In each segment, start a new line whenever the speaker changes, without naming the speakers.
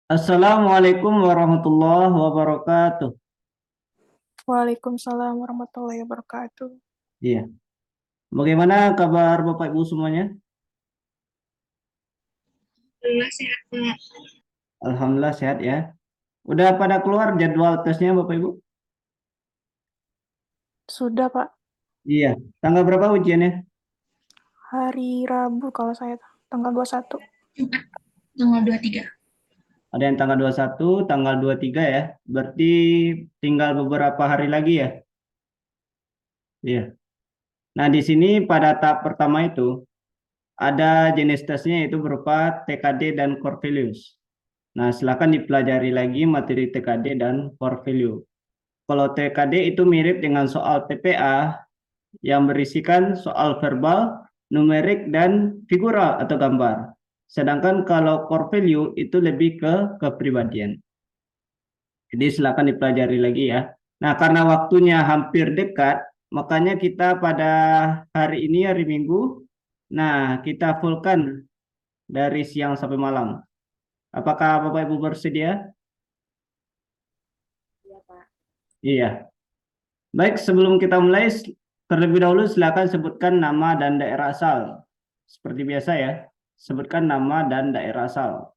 Assalamualaikum warahmatullahi wabarakatuh.
Waalaikumsalam warahmatullahi wabarakatuh.
Iya. Bagaimana kabar Bapak Ibu semuanya?
Alhamdulillah sehat Pak.
Alhamdulillah sehat ya. Udah pada keluar jadwal tesnya Bapak Ibu?
Sudah, Pak.
Iya. Tanggal berapa ujiannya?
Hari Rabu kalau saya tanggal 21.
Jumat tanggal 23.
Ada yang tanggal 21, tanggal 23 ya. Berarti tinggal beberapa hari lagi ya. Iya. Nah, di sini pada tahap pertama itu ada jenis tesnya yaitu berupa TKD dan core values. Nah, silakan dipelajari lagi materi TKD dan core value. Kalau TKD itu mirip dengan soal TPA yang berisikan soal verbal, numerik, dan figural atau gambar. Sedangkan kalau core value itu lebih ke kepribadian. Jadi silakan dipelajari lagi ya. Nah, karena waktunya hampir dekat, makanya kita pada hari ini, hari Minggu, nah kita fullkan dari siang sampai malam. Apakah Bapak Ibu bersedia?
Iya Pak.
Iya. Baik, sebelum kita mulai, terlebih dahulu silakan sebutkan nama dan daerah asal. Seperti biasa ya, sebutkan nama dan daerah asal.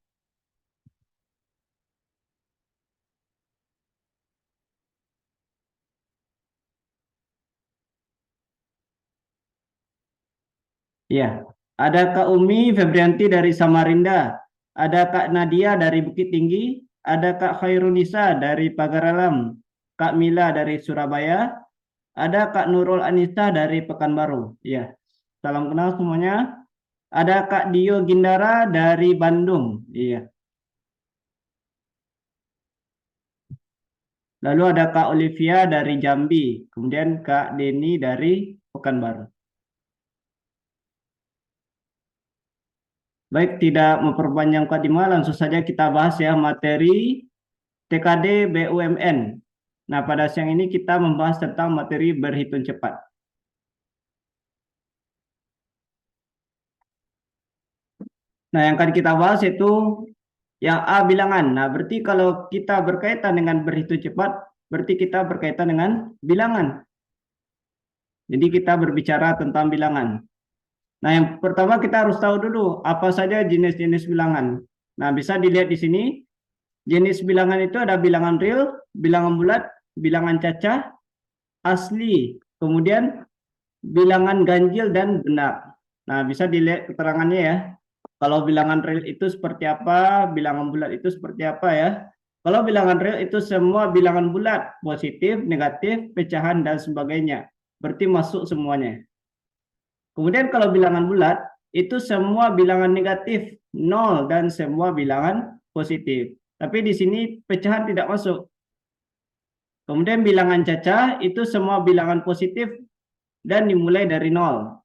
Ya, ada Kak Umi Febrianti dari Samarinda, ada Kak Nadia dari Bukit Tinggi, ada Kak Khairunisa dari Pagar Alam, Kak Mila dari Surabaya, ada Kak Nurul Anissa dari Pekanbaru. Ya, salam kenal semuanya. Ada Kak Dio Gindara dari Bandung. Iya. Lalu ada Kak Olivia dari Jambi, kemudian Kak Deni dari Pekanbaru. Baik, tidak memperpanjang mukadimah, langsung saja kita bahas ya materi TKD BUMN. Nah, pada siang ini kita membahas tentang materi berhitung cepat. Nah, yang akan kita bahas itu yang A bilangan. Nah, berarti kalau kita berkaitan dengan berhitung cepat, berarti kita berkaitan dengan bilangan. Jadi kita berbicara tentang bilangan. Nah, yang pertama kita harus tahu dulu apa saja jenis-jenis bilangan. Nah, bisa dilihat di sini. Jenis bilangan itu ada bilangan real, bilangan bulat, bilangan cacah, asli, kemudian bilangan ganjil dan benar. Nah, bisa dilihat keterangannya ya. Kalau bilangan real itu seperti apa, bilangan bulat itu seperti apa ya. Kalau bilangan real itu semua bilangan bulat, positif, negatif, pecahan, dan sebagainya. Berarti masuk semuanya. Kemudian kalau bilangan bulat, itu semua bilangan negatif, nol, dan semua bilangan positif. Tapi di sini pecahan tidak masuk. Kemudian bilangan cacah itu semua bilangan positif dan dimulai dari nol.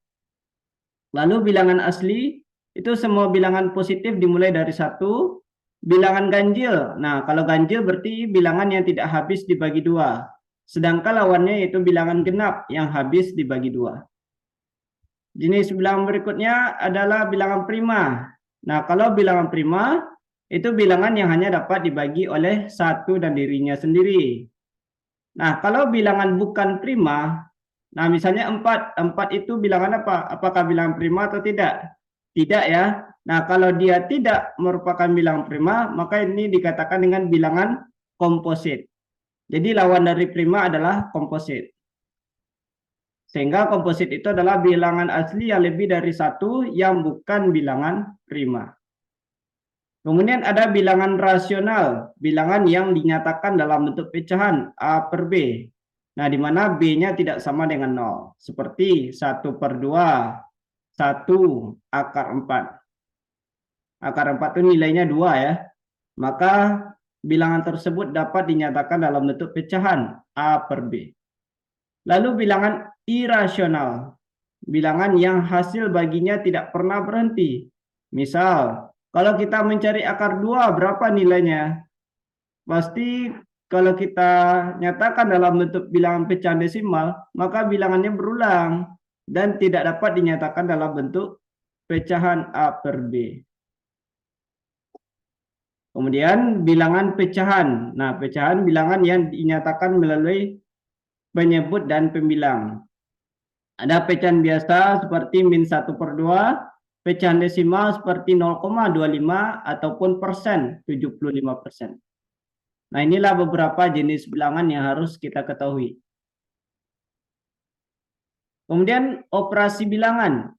Lalu bilangan asli itu semua bilangan positif dimulai dari satu. Bilangan ganjil. Nah, kalau ganjil berarti bilangan yang tidak habis dibagi dua. Sedangkan lawannya yaitu bilangan genap yang habis dibagi dua. Jenis bilangan berikutnya adalah bilangan prima. Nah, kalau bilangan prima itu bilangan yang hanya dapat dibagi oleh satu dan dirinya sendiri. Nah, kalau bilangan bukan prima, nah misalnya 4, 4 itu bilangan apa? Apakah bilangan prima atau tidak? Tidak ya. Nah, kalau dia tidak merupakan bilangan prima, maka ini dikatakan dengan bilangan komposit. Jadi lawan dari prima adalah komposit. Sehingga komposit itu adalah bilangan asli yang lebih dari satu yang bukan bilangan prima. Kemudian ada bilangan rasional, bilangan yang dinyatakan dalam bentuk pecahan A per B. Nah, di mana B-nya tidak sama dengan 0. Seperti 1/2, 1, akar 4. Akar 4 itu nilainya 2 ya. Maka bilangan tersebut dapat dinyatakan dalam bentuk pecahan A per B. Lalu bilangan irasional, bilangan yang hasil baginya tidak pernah berhenti. Misal, kalau kita mencari akar 2, berapa nilainya? Pasti kalau kita nyatakan dalam bentuk bilangan pecahan desimal, maka bilangannya berulang dan tidak dapat dinyatakan dalam bentuk pecahan A per B. Kemudian bilangan pecahan. Nah, pecahan bilangan yang dinyatakan melalui penyebut dan pembilang. Ada pecahan biasa seperti -1/2, pecahan desimal seperti 0,25 ataupun persen, 75%. Nah, inilah beberapa jenis bilangan yang harus kita ketahui. Kemudian operasi bilangan.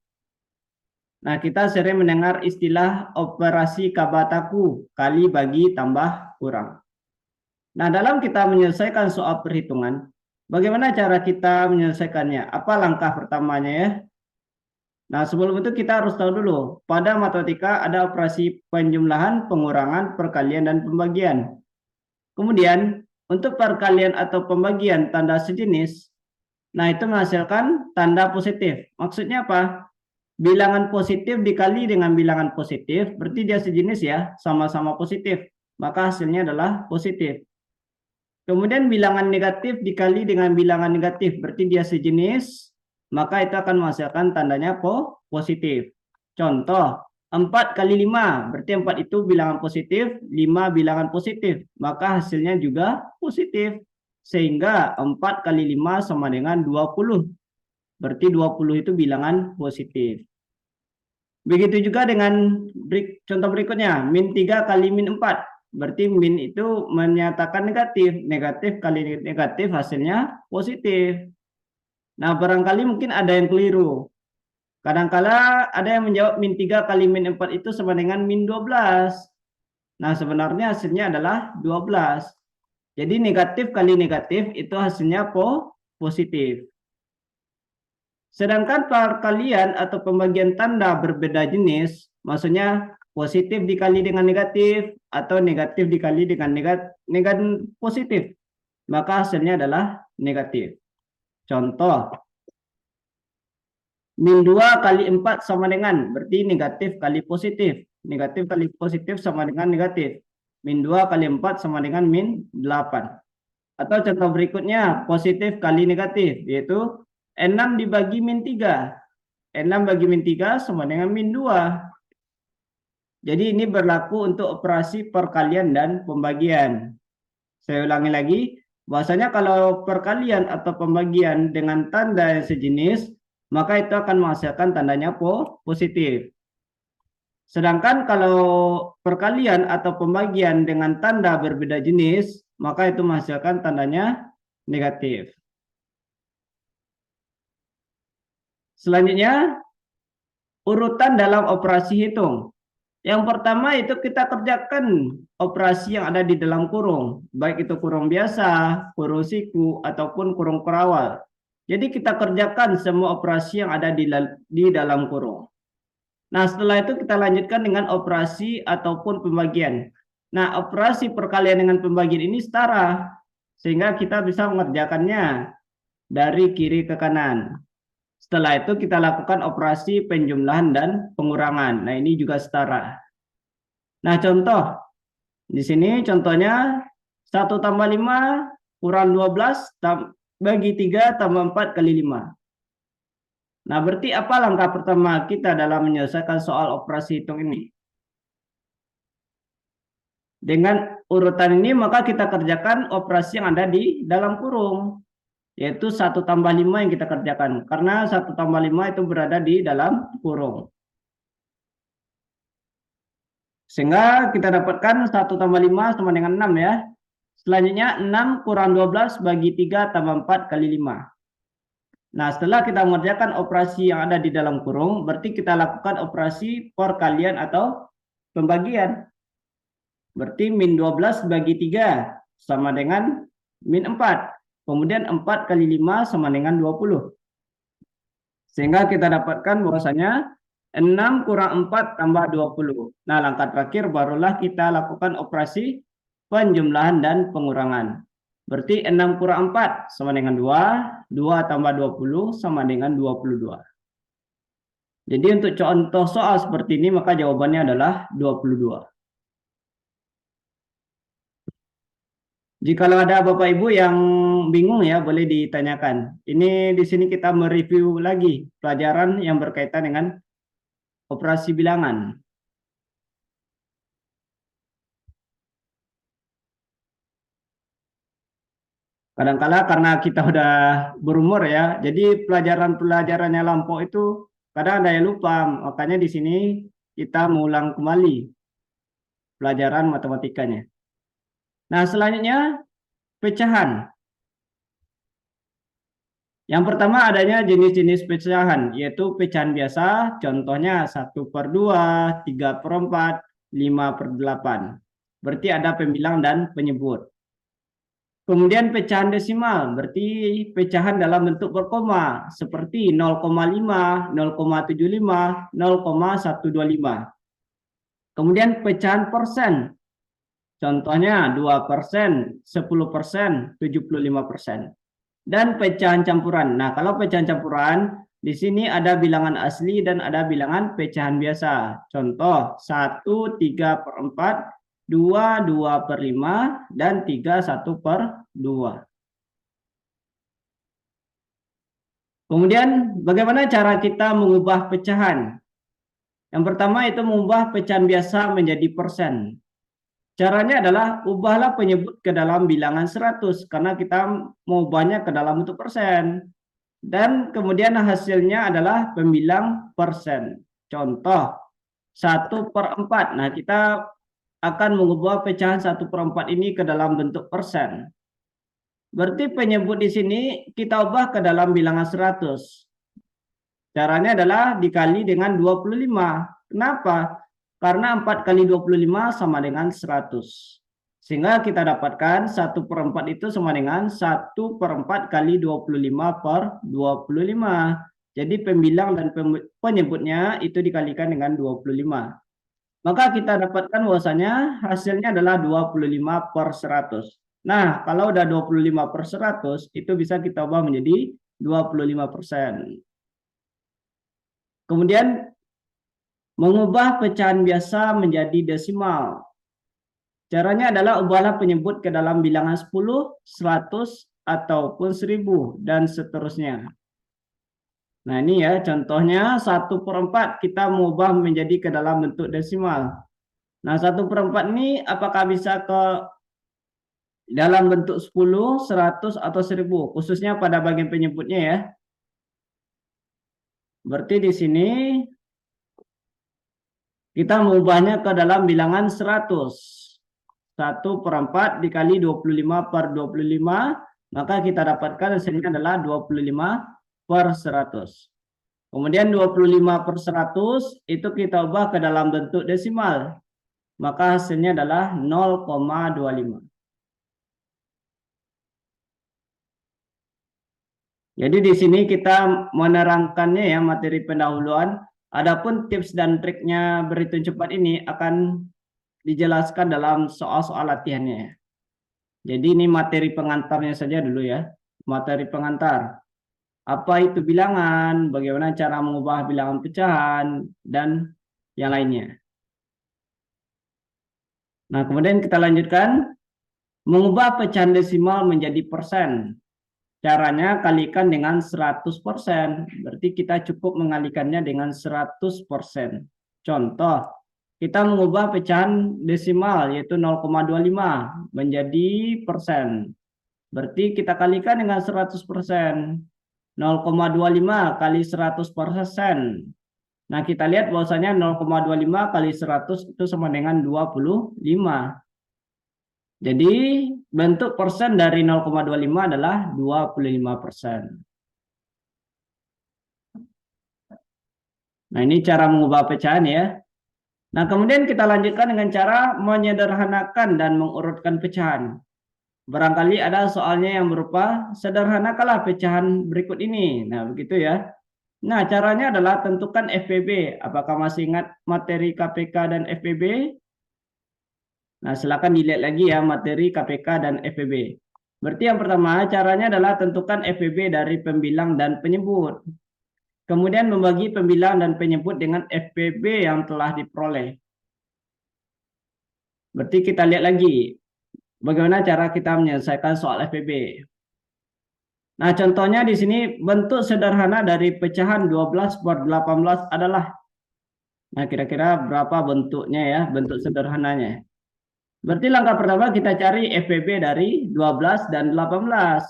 Nah, kita sering mendengar istilah operasi kabataku, kali, bagi, tambah, kurang. Nah, dalam kita menyelesaikan soal perhitungan, bagaimana cara kita menyelesaikannya? Apa langkah pertamanya ya? Nah, sebelum itu kita harus tahu dulu, pada matematika ada operasi penjumlahan, pengurangan, perkalian, dan pembagian. Kemudian, untuk perkalian atau pembagian tanda sejenis, nah itu menghasilkan tanda positif. Maksudnya apa? Bilangan positif dikali dengan bilangan positif, berarti dia sejenis ya, sama-sama positif. Maka hasilnya adalah positif. Kemudian bilangan negatif dikali dengan bilangan negatif, berarti dia sejenis, maka itu akan menghasilkan tandanya positif. Contoh, 4 kali 5, berarti 4 itu bilangan positif, 5 bilangan positif, maka hasilnya juga positif. Sehingga 4 kali 5 sama dengan 20. Berarti 20 itu bilangan positif. Begitu juga dengan contoh berikutnya, -3 kali -4. Berarti min itu menyatakan negatif. Negatif kali negatif hasilnya positif. Nah, barangkali mungkin ada yang keliru. Kadangkala ada yang menjawab -3 kali -4 itu sama dengan -12. Nah, sebenarnya hasilnya adalah 12. Jadi negatif kali negatif itu hasilnya positif. Sedangkan perkalian atau pembagian tanda berbeda jenis, maksudnya positif dikali dengan negatif atau negatif dikali dengan negatif positif, maka hasilnya adalah negatif. Contoh, -2 kali 4 sama dengan, berarti negatif kali positif. Negatif kali positif sama dengan negatif. -2 kali 4 sama dengan -8. Atau contoh berikutnya, positif kali negatif, yaitu 6 dibagi -3. 6 bagi -3 sama dengan -2. Jadi ini berlaku untuk operasi perkalian dan pembagian. Saya ulangi lagi, bahwasanya kalau perkalian atau pembagian dengan tanda yang sejenis, maka itu akan menghasilkan tandanya positif. Sedangkan kalau perkalian atau pembagian dengan tanda berbeda jenis, maka itu menghasilkan tandanya negatif. Selanjutnya, urutan dalam operasi hitung. Yang pertama itu kita kerjakan operasi yang ada di dalam kurung, baik itu kurung biasa, kurung siku, ataupun kurung perawal. Jadi kita kerjakan semua operasi yang ada di dalam kurung. Nah, setelah itu kita lanjutkan dengan operasi ataupun pembagian. Nah, operasi perkalian dengan pembagian ini setara, sehingga kita bisa mengerjakannya dari kiri ke kanan. Setelah itu kita lakukan operasi penjumlahan dan pengurangan. Nah, ini juga setara. Nah, contoh. Di sini contohnya 1 tambah 5 kurang 12 bagi 3 tambah 4 kali 5. Nah, berarti apa langkah pertama kita dalam menyelesaikan soal operasi hitung ini? Dengan urutan ini maka kita kerjakan operasi yang ada di dalam kurung, yaitu 1 tambah 5 yang kita kerjakan. Karena 1 tambah 5 itu berada di dalam kurung. Sehingga kita dapatkan 1 tambah 5 sama dengan 6 ya. Selanjutnya 6 kurang 12 bagi 3 tambah 4 kali 5. Nah, setelah kita mengerjakan operasi yang ada di dalam kurung, berarti kita lakukan operasi perkalian atau pembagian. Berarti -12 bagi 3 sama dengan -4. Kemudian 4 kali 5 sama dengan 20. Sehingga kita dapatkan bahwasanya 6 kurang 4 tambah 20. Nah, langkah terakhir barulah kita lakukan operasi penjumlahan dan pengurangan. Berarti 6 kurang 4 sama dengan 2, 2 tambah 20 sama dengan 22. Jadi untuk contoh soal seperti ini maka jawabannya adalah 22. Jikalau ada Bapak Ibu yang bingung ya boleh ditanyakan. Ini di sini kita mereview lagi pelajaran yang berkaitan dengan operasi bilangan. Kadang-kala karena kita udah berumur ya, jadi pelajaran-pelajaran yang lampau itu kadang ada yang lupa. Makanya di sini kita mengulang kembali pelajaran matematikanya. Nah, selanjutnya pecahan. Yang pertama adanya jenis-jenis pecahan, yaitu pecahan biasa, contohnya 1/2, 3/4, 5/8. Berarti ada pembilang dan penyebut. Kemudian pecahan desimal, berarti pecahan dalam bentuk berkoma, seperti 0,5, 0,75, 0,125. Kemudian pecahan persen, contohnya 2%, 10%, 75%. Dan pecahan campuran. Nah, kalau pecahan campuran, di sini ada bilangan asli dan ada bilangan pecahan biasa. Contoh, 1 3/4, 2 2/5, dan 3 1/2. Kemudian, bagaimana cara kita mengubah pecahan? Yang pertama itu mengubah pecahan biasa menjadi persen. Caranya adalah ubahlah penyebut ke dalam bilangan 100 karena kita mau banyak ke dalam bentuk persen. Dan kemudian hasilnya adalah pembilang persen. Contoh 1/4. Nah, kita akan mengubah pecahan 1/4 ini ke dalam bentuk persen. Berarti penyebut di sini kita ubah ke dalam bilangan 100. Caranya adalah dikali dengan 25. Kenapa? Karena 4 kali 25 sama dengan 100. Sehingga kita dapatkan 1/4 itu sama dengan 1/4 kali 25/25. Jadi pembilang dan penyebutnya itu dikalikan dengan 25. Maka kita dapatkan bahwasanya hasilnya adalah 25/100. Nah, kalau udah 25/100 itu bisa kita ubah menjadi 25%. Kemudian mengubah pecahan biasa menjadi desimal. Caranya adalah ubahlah penyebut ke dalam bilangan 10, 100, ataupun 1000, dan seterusnya. Nah, ini ya contohnya 1/4 kita mengubah menjadi ke dalam bentuk desimal. Nah, 1/4 ini apakah bisa ke dalam bentuk 10, 100, atau 1000, khususnya pada bagian penyebutnya ya. Berarti di sini kita mengubahnya ke dalam bilangan 100. 1/4 dikali 25/25, maka kita dapatkan hasilnya adalah 25/100. Kemudian 25/100 itu kita ubah ke dalam bentuk desimal, maka hasilnya adalah 0,25. Jadi di sini kita menerangkannya ya materi pendahuluan. Adapun tips dan triknya berhitung cepat ini akan dijelaskan dalam soal-soal latihannya. Jadi ini materi pengantarnya saja dulu ya. Materi pengantar. Apa itu bilangan, bagaimana cara mengubah bilangan pecahan, dan yang lainnya. Nah, kemudian kita lanjutkan. Mengubah pecahan desimal menjadi persen. Caranya kalikan dengan 100%. Berarti kita cukup mengalikannya dengan 100%. Contoh, kita mengubah pecahan desimal yaitu 0,25 menjadi persen. Berarti kita kalikan dengan 100%. 0,25 kali 100%. Nah, kita lihat bahwasanya 0,25 kali 100 itu sama dengan 25. Jadi bentuk persen dari 0,25 adalah 25%. Nah, ini cara mengubah pecahan ya. Nah, kemudian kita lanjutkan dengan cara menyederhanakan dan mengurutkan pecahan. Barangkali ada soalnya yang berupa sederhanakanlah pecahan berikut ini. Nah, begitu ya. Nah, caranya adalah tentukan FPB. Apakah masih ingat materi KPK dan FPB? Nah, silakan dilihat lagi ya materi KPK dan FPB. Berarti yang pertama caranya adalah tentukan FPB dari pembilang dan penyebut. Kemudian membagi pembilang dan penyebut dengan FPB yang telah diperoleh. Berarti kita lihat lagi bagaimana cara kita menyelesaikan soal FPB. Nah, contohnya di sini bentuk sederhana dari pecahan 12/18 adalah. Nah, kira-kira berapa bentuknya ya, bentuk sederhananya. Berarti langkah pertama kita cari FPB dari 12 dan 18.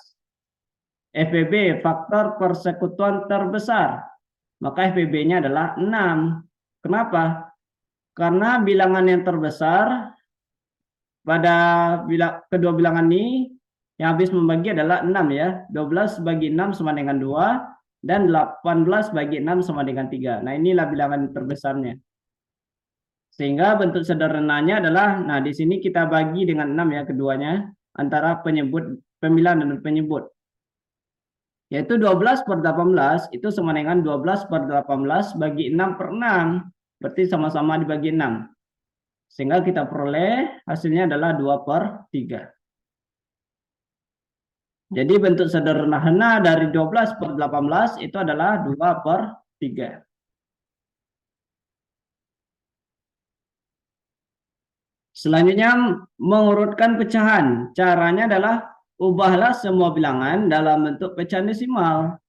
FPB, faktor persekutuan terbesar. Maka FPB-nya adalah 6. Kenapa? Karena bilangan yang terbesar pada kedua bilangan ini yang habis membagi adalah 6 ya. 12 bagi 6 sama dengan 2 dan 18 bagi 6 sama dengan 3. Nah, inilah bilangan terbesarnya. Sehingga bentuk sederhananya adalah, nah di sini kita bagi dengan 6 ya keduanya, antara penyebut, pembilang dan penyebut. Yaitu 12 per 18 itu sama dengan 12 per 18 bagi 6 per 6. Berarti sama-sama dibagi 6. Sehingga kita peroleh hasilnya adalah 2 per 3. Jadi bentuk sederhana dari 12 per 18 itu adalah 2 per 3. Selanjutnya mengurutkan pecahan. Caranya adalah ubahlah semua bilangan dalam bentuk pecahan desimal.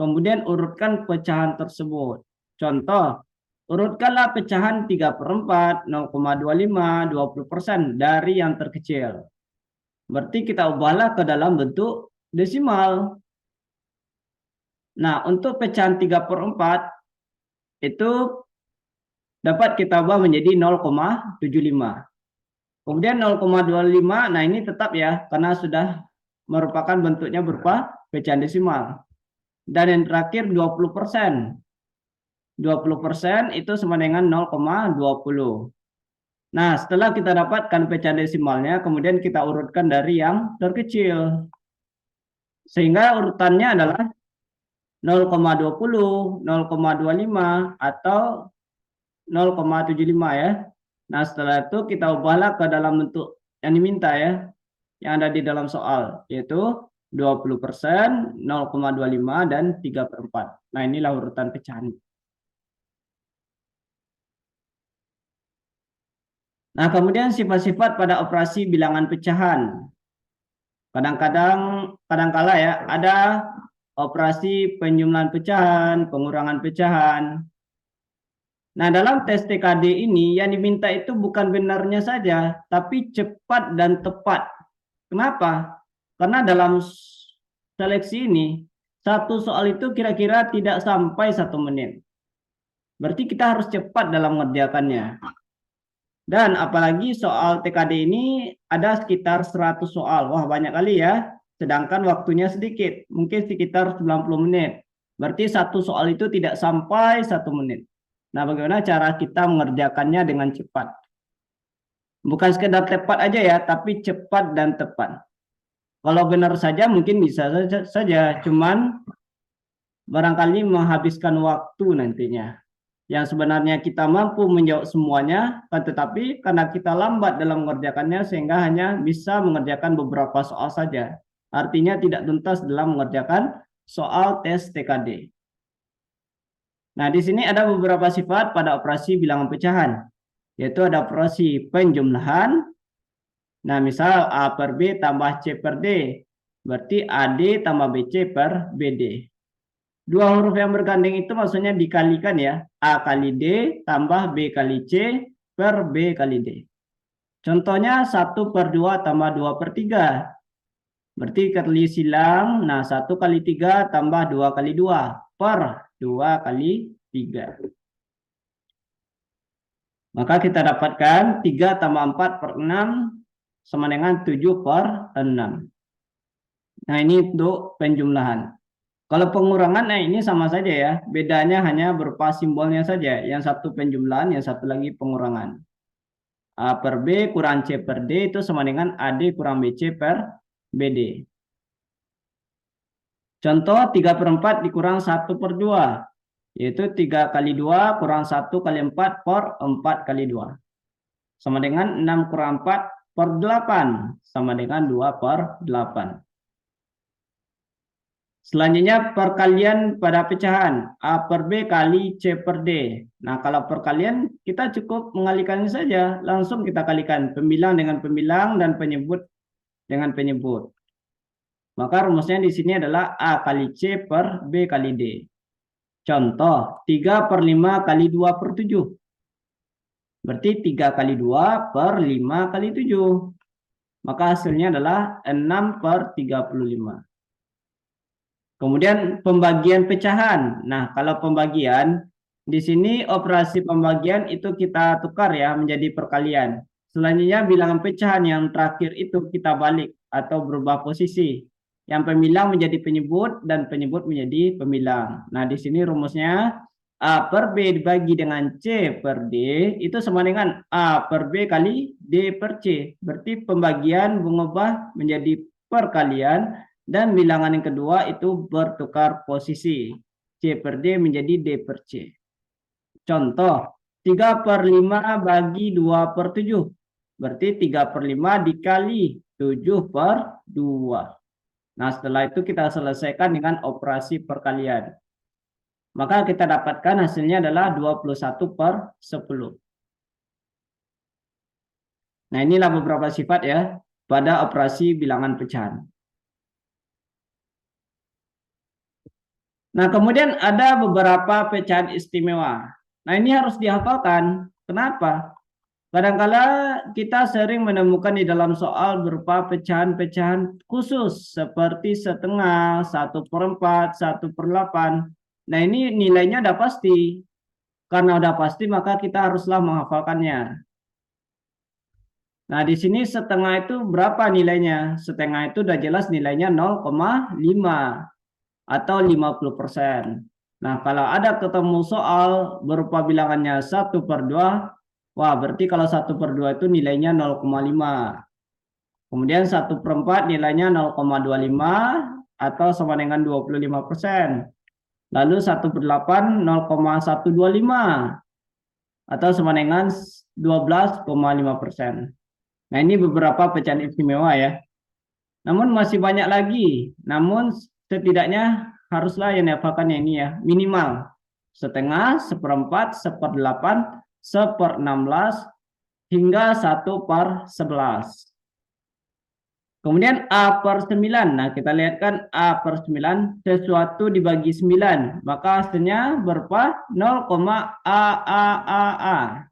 Kemudian urutkan pecahan tersebut. Contoh, urutkanlah pecahan 3 per 4, 0,25, 20% dari yang terkecil. Berarti kita ubahlah ke dalam bentuk desimal. Nah, untuk pecahan 3 per 4 itu dapat kita ubah menjadi 0,75. Kemudian 0,25, nah ini tetap ya, karena sudah merupakan bentuknya berupa pecahan desimal. Dan yang terakhir 20%. 20% itu sama dengan 0,20. Nah, setelah kita dapatkan pecahan desimalnya, kemudian kita urutkan dari yang terkecil. Sehingga urutannya adalah 0,20, 0,25, atau 0,75 ya. Nah, setelah itu kita ubahlah ke dalam bentuk yang diminta ya, yang ada di dalam soal, yaitu 20%, 0,25, dan 3 per 4. Nah, inilah urutan pecahan. Nah, kemudian sifat-sifat pada operasi bilangan pecahan. Kadangkala ya, ada operasi penjumlahan pecahan, pengurangan pecahan. Nah, dalam tes TKD ini yang diminta itu bukan benarnya saja, tapi cepat dan tepat. Kenapa? Karena dalam seleksi ini, satu soal itu kira-kira tidak sampai 1 menit. Berarti kita harus cepat dalam mengerjakannya. Dan apalagi soal TKD ini ada sekitar 100 soal. Wah, banyak kali ya. Sedangkan waktunya sedikit, mungkin sekitar 90 menit. Berarti satu soal itu tidak sampai 1 menit. Nah, bagaimana cara kita mengerjakannya dengan cepat? Bukan sekedar tepat aja ya, tapi cepat dan tepat. Kalau benar saja mungkin bisa saja, cuman barangkali menghabiskan waktu nantinya. Yang sebenarnya kita mampu menjawab semuanya, tetapi karena kita lambat dalam mengerjakannya sehingga hanya bisa mengerjakan beberapa soal saja. Artinya tidak tuntas dalam mengerjakan soal tes TKD. Nah, di sini ada beberapa sifat pada operasi bilangan pecahan, yaitu ada operasi penjumlahan. Nah, misal A per B tambah C per D, berarti AD tambah BC per BD. Dua huruf yang bergandeng itu maksudnya dikalikan ya, A kali D tambah B kali C per B kali D. Contohnya 1 per 2 tambah 2 per 3. Berarti kali silang, nah 1 kali 3 tambah 2 kali 2 per 2 kali 3. Maka kita dapatkan 3 tambah 4 per 6 sama dengan 7 per 6. Nah, ini untuk penjumlahan. Kalau pengurangan, nah ini sama saja ya. Bedanya hanya berupa simbolnya saja. Yang satu penjumlahan, yang satu lagi pengurangan. A per B kurang C per D itu sama dengan AD kurang BC per BD. Contoh 3 per 4 dikurang 1 per 2. Yaitu 3 kali 2 kurang 1 kali 4 per 4 kali 2. Sama dengan 6 kurang 4 per 8. Sama dengan 2 per 8. Selanjutnya perkalian pada pecahan. A per B kali C per D. Nah, kalau perkalian kita cukup mengalihkannya saja. Langsung kita kalikan pembilang dengan pembilang dan penyebut dengan penyebut. Maka rumusnya di sini adalah A kali C per B kali D. Contoh, 3 per 5 kali 2 per 7. Berarti 3 kali 2 per 5 kali 7. Maka hasilnya adalah 6 per 35. Kemudian pembagian pecahan. Nah, kalau pembagian, di sini operasi pembagian itu kita tukar ya menjadi perkalian. Selanjutnya bilangan pecahan yang terakhir itu kita balik atau berubah posisi. Yang pemilang menjadi penyebut dan penyebut menjadi pemilang. Nah, di sini rumusnya A per B dibagi dengan C per D itu sama dengan A per B kali D per C. Berarti pembagian mengubah menjadi perkalian dan bilangan yang kedua itu bertukar posisi. C per D menjadi D per C. Contoh, 3 per 5 bagi 2 per 7. Berarti 3 per 5 dikali 7 per 2. Nah, setelah itu kita selesaikan dengan operasi perkalian. Maka kita dapatkan hasilnya adalah 21 per 10. Nah, inilah beberapa sifat ya pada operasi bilangan pecahan. Nah, kemudian ada beberapa pecahan istimewa. Nah, ini harus dihafalkan. Kenapa? Kadangkala kita sering menemukan di dalam soal berupa pecahan-pecahan khusus seperti setengah, 1/4, 1/8. Nah, ini nilainya udah pasti. Karena udah pasti maka kita haruslah menghafalkannya. Nah, di sini setengah itu berapa nilainya? Setengah itu udah jelas nilainya 0,5 atau 50%. Nah, kalau ada ketemu soal berupa bilangannya 1/2, wah berarti kalau 1/2 itu nilainya 0,5. Kemudian 1/4 nilainya 0,25 atau sama dengan 25%. Lalu 1/8 0,125 atau sama dengan 12,5%. Nah, ini beberapa pecahan istimewa ya. Namun masih banyak lagi. Namun setidaknya haruslah yang dihafalkan yang ini ya. Minimal setengah, 1/4, 1/8, 1/16 hingga 1/11. Kemudian A per 9. Nah, kita lihat kan A per 9. Sesuatu dibagi 9. Maka hasilnya berupa 0,AAAA.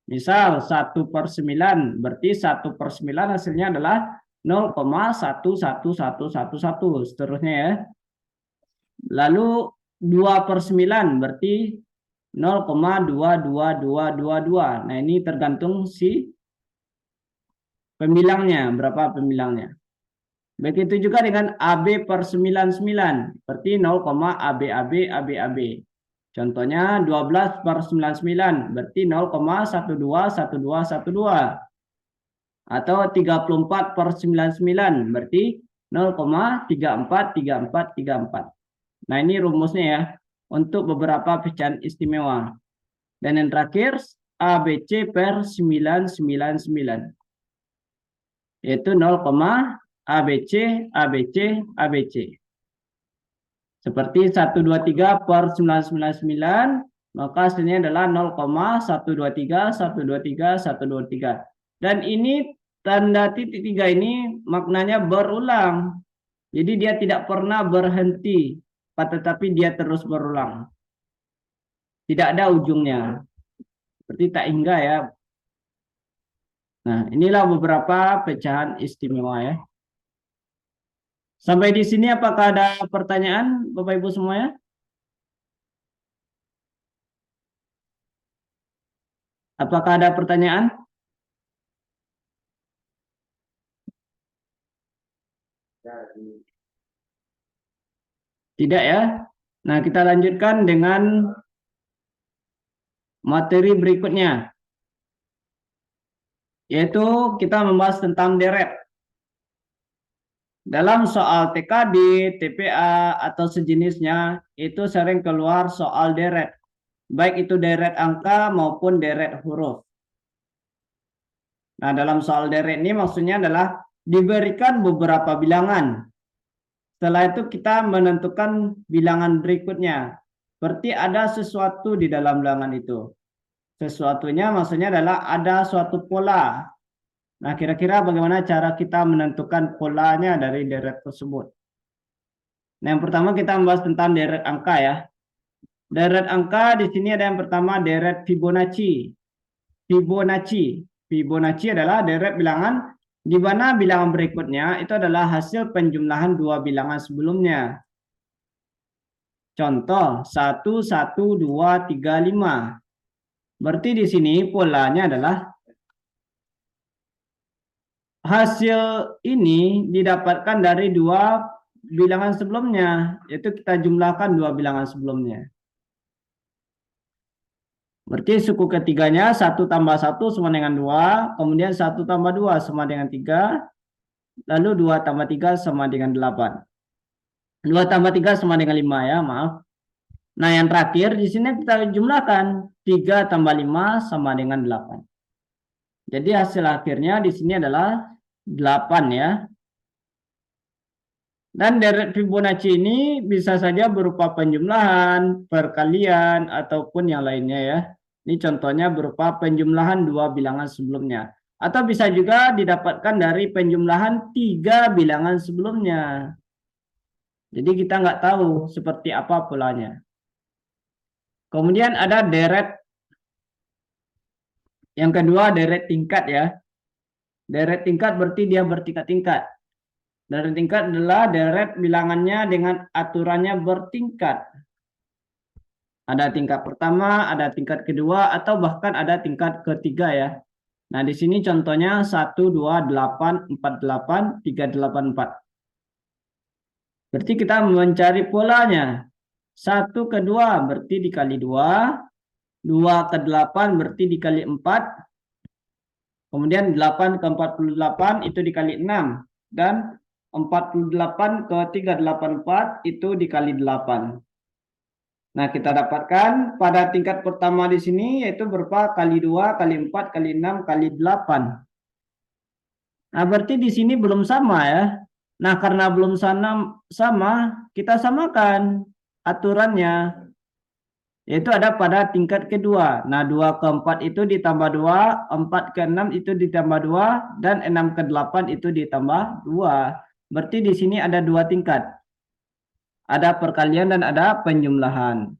Misal 1/9. Berarti 1/9 hasilnya adalah 0,11111. Seterusnya ya. Lalu 2/9 berarti 0,22222. Nah, ini tergantung si pemilangnya, berapa pemilangnya. Begitu juga dengan AB per 99, berarti 0,ABAB. Contohnya 12/99, berarti 0,121212. Atau 34/99, berarti 0,343434. Nah, ini rumusnya ya, untuk beberapa pecahan istimewa. Dan yang terakhir, ABC per 999. Yaitu 0,ABC. Seperti 123/999, maka hasilnya adalah 0,123. Dan ini tanda titik 3 ini maknanya berulang. Jadi dia tidak pernah berhenti, tetapi dia terus berulang. Tidak ada ujungnya. Seperti tak hingga ya. Nah, inilah beberapa pecahan istimewa ya. Sampai di sini apakah ada pertanyaan Bapak Ibu semuanya? Apakah ada pertanyaan? Tidak ya? Nah, kita lanjutkan dengan materi berikutnya. Yaitu kita membahas tentang deret. Dalam soal TKD, TPA, atau sejenisnya, itu sering keluar soal deret. Baik itu deret angka maupun deret huruf. Nah, dalam soal deret ini maksudnya adalah diberikan beberapa bilangan. Setelah itu kita menentukan bilangan berikutnya. Berarti ada sesuatu di dalam bilangan itu. Sesuatunya maksudnya adalah ada suatu pola. Nah, kira-kira bagaimana cara kita menentukan polanya dari deret tersebut. Nah, yang pertama kita membahas tentang deret angka ya. Deret angka di sini ada yang pertama deret Fibonacci. Fibonacci. Fibonacci adalah deret bilangan di mana bilangan berikutnya itu adalah hasil penjumlahan dua bilangan sebelumnya. Contoh 1, 1, 2, 3, 5. Berarti di sini polanya adalah hasil ini didapatkan dari dua bilangan sebelumnya, yaitu kita jumlahkan dua bilangan sebelumnya. Berarti suku ketiganya 1 tambah 1 sama dengan 2, kemudian 1 tambah 2 sama dengan 3, lalu 2 tambah 3 sama dengan 8. 2 tambah 3 sama dengan 5 ya, maaf. Nah, yang terakhir di sini kita jumlahkan 3 tambah 5 sama dengan 8. Jadi hasil akhirnya di sini adalah 8 ya. Dan deret Fibonacci ini bisa saja berupa penjumlahan, perkalian, ataupun yang lainnya ya. Ini contohnya berupa penjumlahan dua bilangan sebelumnya. Atau bisa juga didapatkan dari penjumlahan tiga bilangan sebelumnya. Jadi kita nggak tahu seperti apa polanya. Kemudian ada deret. Yang kedua deret tingkat ya. Deret tingkat berarti dia bertingkat-tingkat. Deret tingkat adalah deret bilangannya dengan aturannya bertingkat. Ada tingkat pertama, ada tingkat kedua, atau bahkan ada tingkat ketiga ya. Nah, di sini contohnya 1, 2, 8, 4, 8, 3, 8, 4. Berarti kita mencari polanya. 1 ke 2 berarti dikali 2. 2 ke 8 berarti dikali 4. Kemudian 8 ke 48 itu dikali 6. Dan 48 ke 384 itu dikali 8. Nah, kita dapatkan pada tingkat pertama di sini yaitu berupa kali 2, kali 4, kali 6, kali 8. Nah, berarti di sini belum sama ya. Nah, karena belum sama, kita samakan aturannya. Yaitu ada pada tingkat kedua. Nah, 2 ke 4 itu ditambah 2, 4 ke 6 itu ditambah 2, dan 6 ke 8 itu ditambah 2. Berarti di sini ada dua tingkat. Ada perkalian dan ada penjumlahan.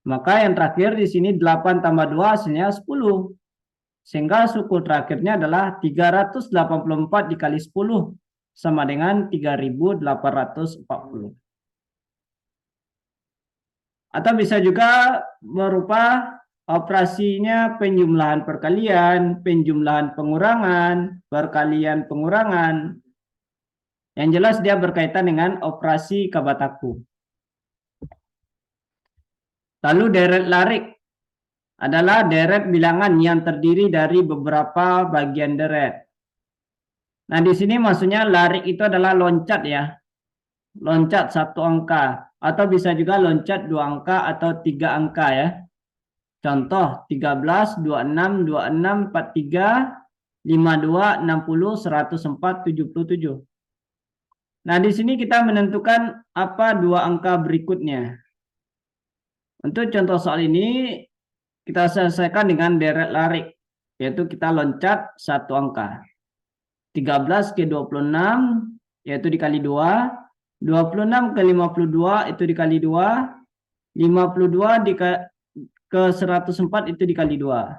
Maka yang terakhir di sini 8 tambah 2 hasilnya 10. Sehingga suku terakhirnya adalah 384 dikali 10 sama dengan 3840. Atau bisa juga berupa operasinya penjumlahan perkalian, penjumlahan pengurangan, perkalian pengurangan. Yang jelas dia berkaitan dengan operasi Kabataku. Lalu deret larik adalah deret bilangan yang terdiri dari beberapa bagian deret. Nah, di sini maksudnya larik itu adalah loncat ya. Loncat satu angka. Atau bisa juga loncat 2 angka atau 3 angka ya. Contoh 13, 26, 26, 43, 52, 60, 104, 77. Nah, di sini kita menentukan apa dua angka berikutnya. Untuk contoh soal ini, kita selesaikan dengan deret larik, yaitu kita loncat satu angka. 13 ke 26, yaitu dikali 2. 26 ke 52, itu dikali 2. 52 ke 104, itu dikali 2.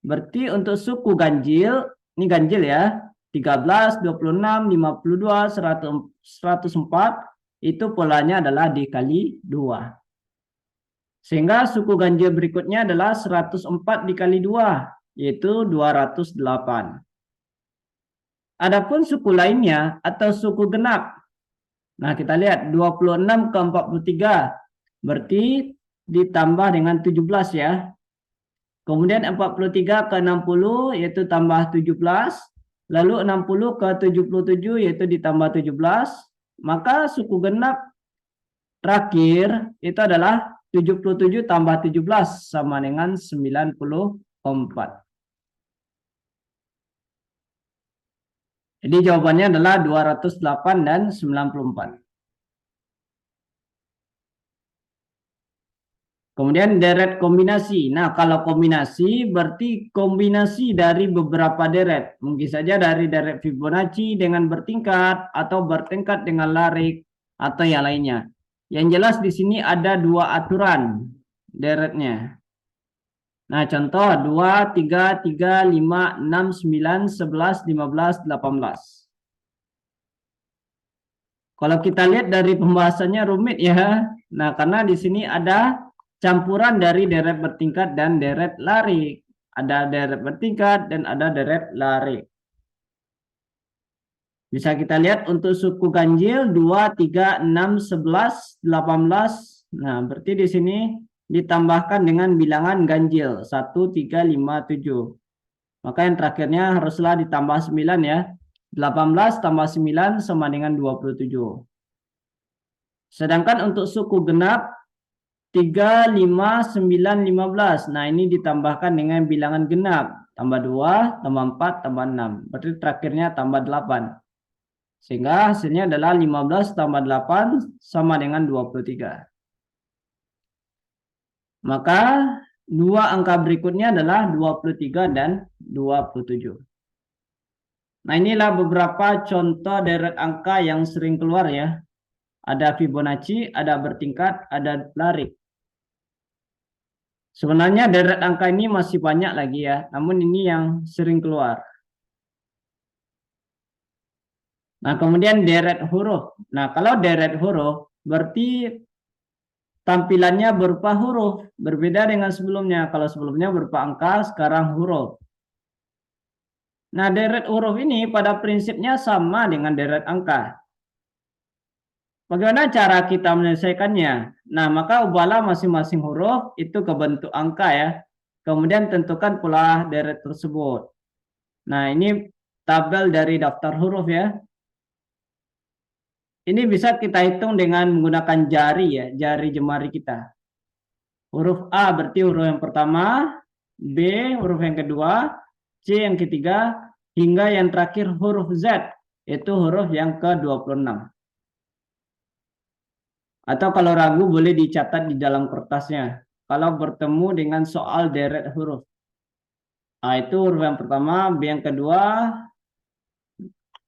Berarti untuk suku ganjil, ini ganjil ya. 13, 26, 52, 104 itu polanya adalah dikali 2. Sehingga suku ganjil berikutnya adalah 104 dikali 2, yaitu 208. Adapun suku lainnya atau suku genap. Nah, kita lihat 26 ke 43 berarti ditambah dengan 17 ya. Kemudian 43 ke 60 yaitu tambah 17. Lalu 60 ke 77 yaitu ditambah 17. Maka suku genap terakhir itu adalah 77 tambah 17 sama dengan 94. Jadi jawabannya adalah 208 dan 94. Kemudian deret kombinasi. Nah, kalau kombinasi berarti kombinasi dari beberapa deret. Mungkin saja dari deret Fibonacci dengan bertingkat atau bertingkat dengan larik atau yang lainnya. Yang jelas di sini ada dua aturan deretnya. Nah, contoh 2, 3, 3, 5, 6, 9, 11, 15, 18. Kalau kita lihat dari pembahasannya rumit ya. Nah, karena di sini ada campuran dari deret bertingkat dan deret larik. Ada deret bertingkat dan ada deret larik. Bisa kita lihat untuk suku ganjil 2, 3, 6, 11, 18. Nah, berarti di sini ditambahkan dengan bilangan ganjil 1, 3, 5, 7. Maka yang terakhirnya haruslah ditambah 9 ya. 18 tambah 9 sama dengan 27. Sedangkan untuk suku genap 3, 5, 9, 15. Nah, ini ditambahkan dengan bilangan genap. Tambah 2, tambah 4, tambah 6. Berarti terakhirnya tambah 8. Sehingga hasilnya adalah 15 tambah 8 sama dengan 23. Maka dua angka berikutnya adalah 23 dan 27. Nah, inilah beberapa contoh deret angka yang sering keluar ya. Ada Fibonacci, ada bertingkat, ada larik. Sebenarnya deret angka ini masih banyak lagi ya, namun ini yang sering keluar. Nah, kemudian deret huruf. Nah, kalau deret huruf berarti tampilannya berupa huruf, berbeda dengan sebelumnya. Kalau sebelumnya berupa angka, sekarang huruf. Nah, deret huruf ini pada prinsipnya sama dengan deret angka. Bagaimana cara kita menyelesaikannya? Nah, maka ubahlah masing-masing huruf itu ke bentuk angka ya. Kemudian tentukan pula deret tersebut. Nah, ini tabel dari daftar huruf ya. Ini bisa kita hitung dengan menggunakan jari ya, jari jemari kita. Huruf A berarti huruf yang pertama, B huruf yang kedua, C yang ketiga, hingga yang terakhir huruf Z, itu huruf yang ke-26. Atau kalau ragu boleh dicatat di dalam kertasnya. Kalau bertemu dengan soal deret huruf. Nah, itu huruf yang pertama, B yang kedua,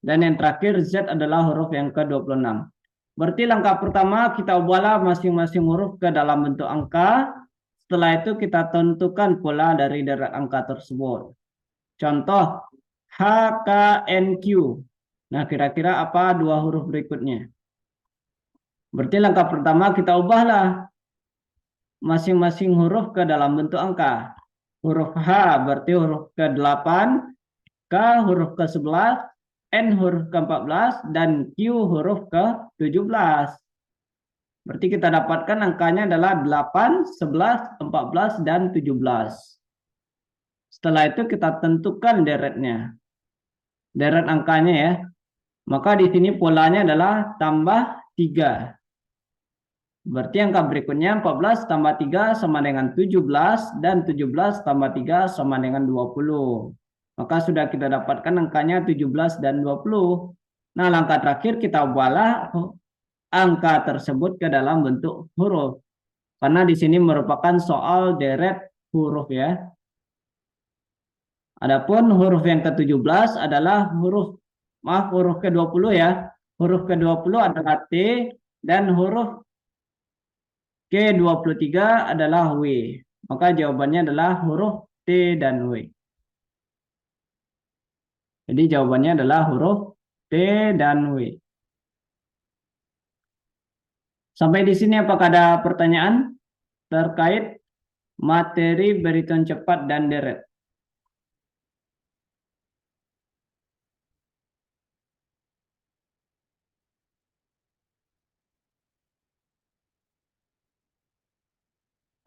dan yang terakhir Z adalah huruf yang ke-26. Berarti langkah pertama kita ubahlah masing-masing huruf ke dalam bentuk angka. Setelah itu kita tentukan pola dari deret angka tersebut. Contoh H, K, N, Q. Nah, kira-kira apa dua huruf berikutnya? Berarti langkah pertama kita ubahlah masing-masing huruf ke dalam bentuk angka. Huruf H berarti huruf ke-8, K huruf ke-11, N huruf ke-14, dan Q huruf ke-17. Berarti kita dapatkan angkanya adalah 8, 11, 14, dan 17. Setelah itu kita tentukan deretnya. Deret angkanya ya. Maka di sini polanya adalah tambah 3. Berarti angka berikutnya 14 tambah 3 sama dengan 17 dan 17 tambah 3 sama dengan 20. Maka sudah kita dapatkan angkanya 17 dan 20. Nah, langkah terakhir kita ubahlah angka tersebut ke dalam bentuk huruf. Karena di sini merupakan soal deret huruf ya. Adapun huruf yang ke-17 adalah huruf ke-20 ya. Huruf ke-20 adalah T dan huruf ke-23 adalah W. Maka jawabannya adalah huruf T dan W. Jadi jawabannya adalah huruf T dan W. Sampai di sini apakah ada pertanyaan terkait materi berhitung cepat dan deret?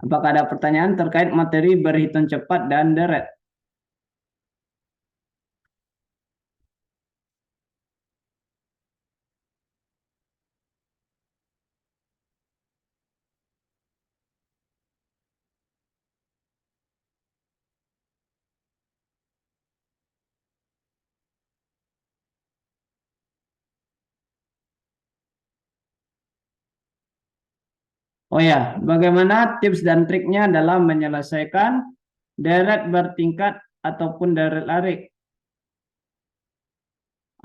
Apakah ada pertanyaan terkait materi berhitung cepat dan deret? Oh ya, bagaimana tips dan triknya dalam menyelesaikan deret bertingkat ataupun deret larik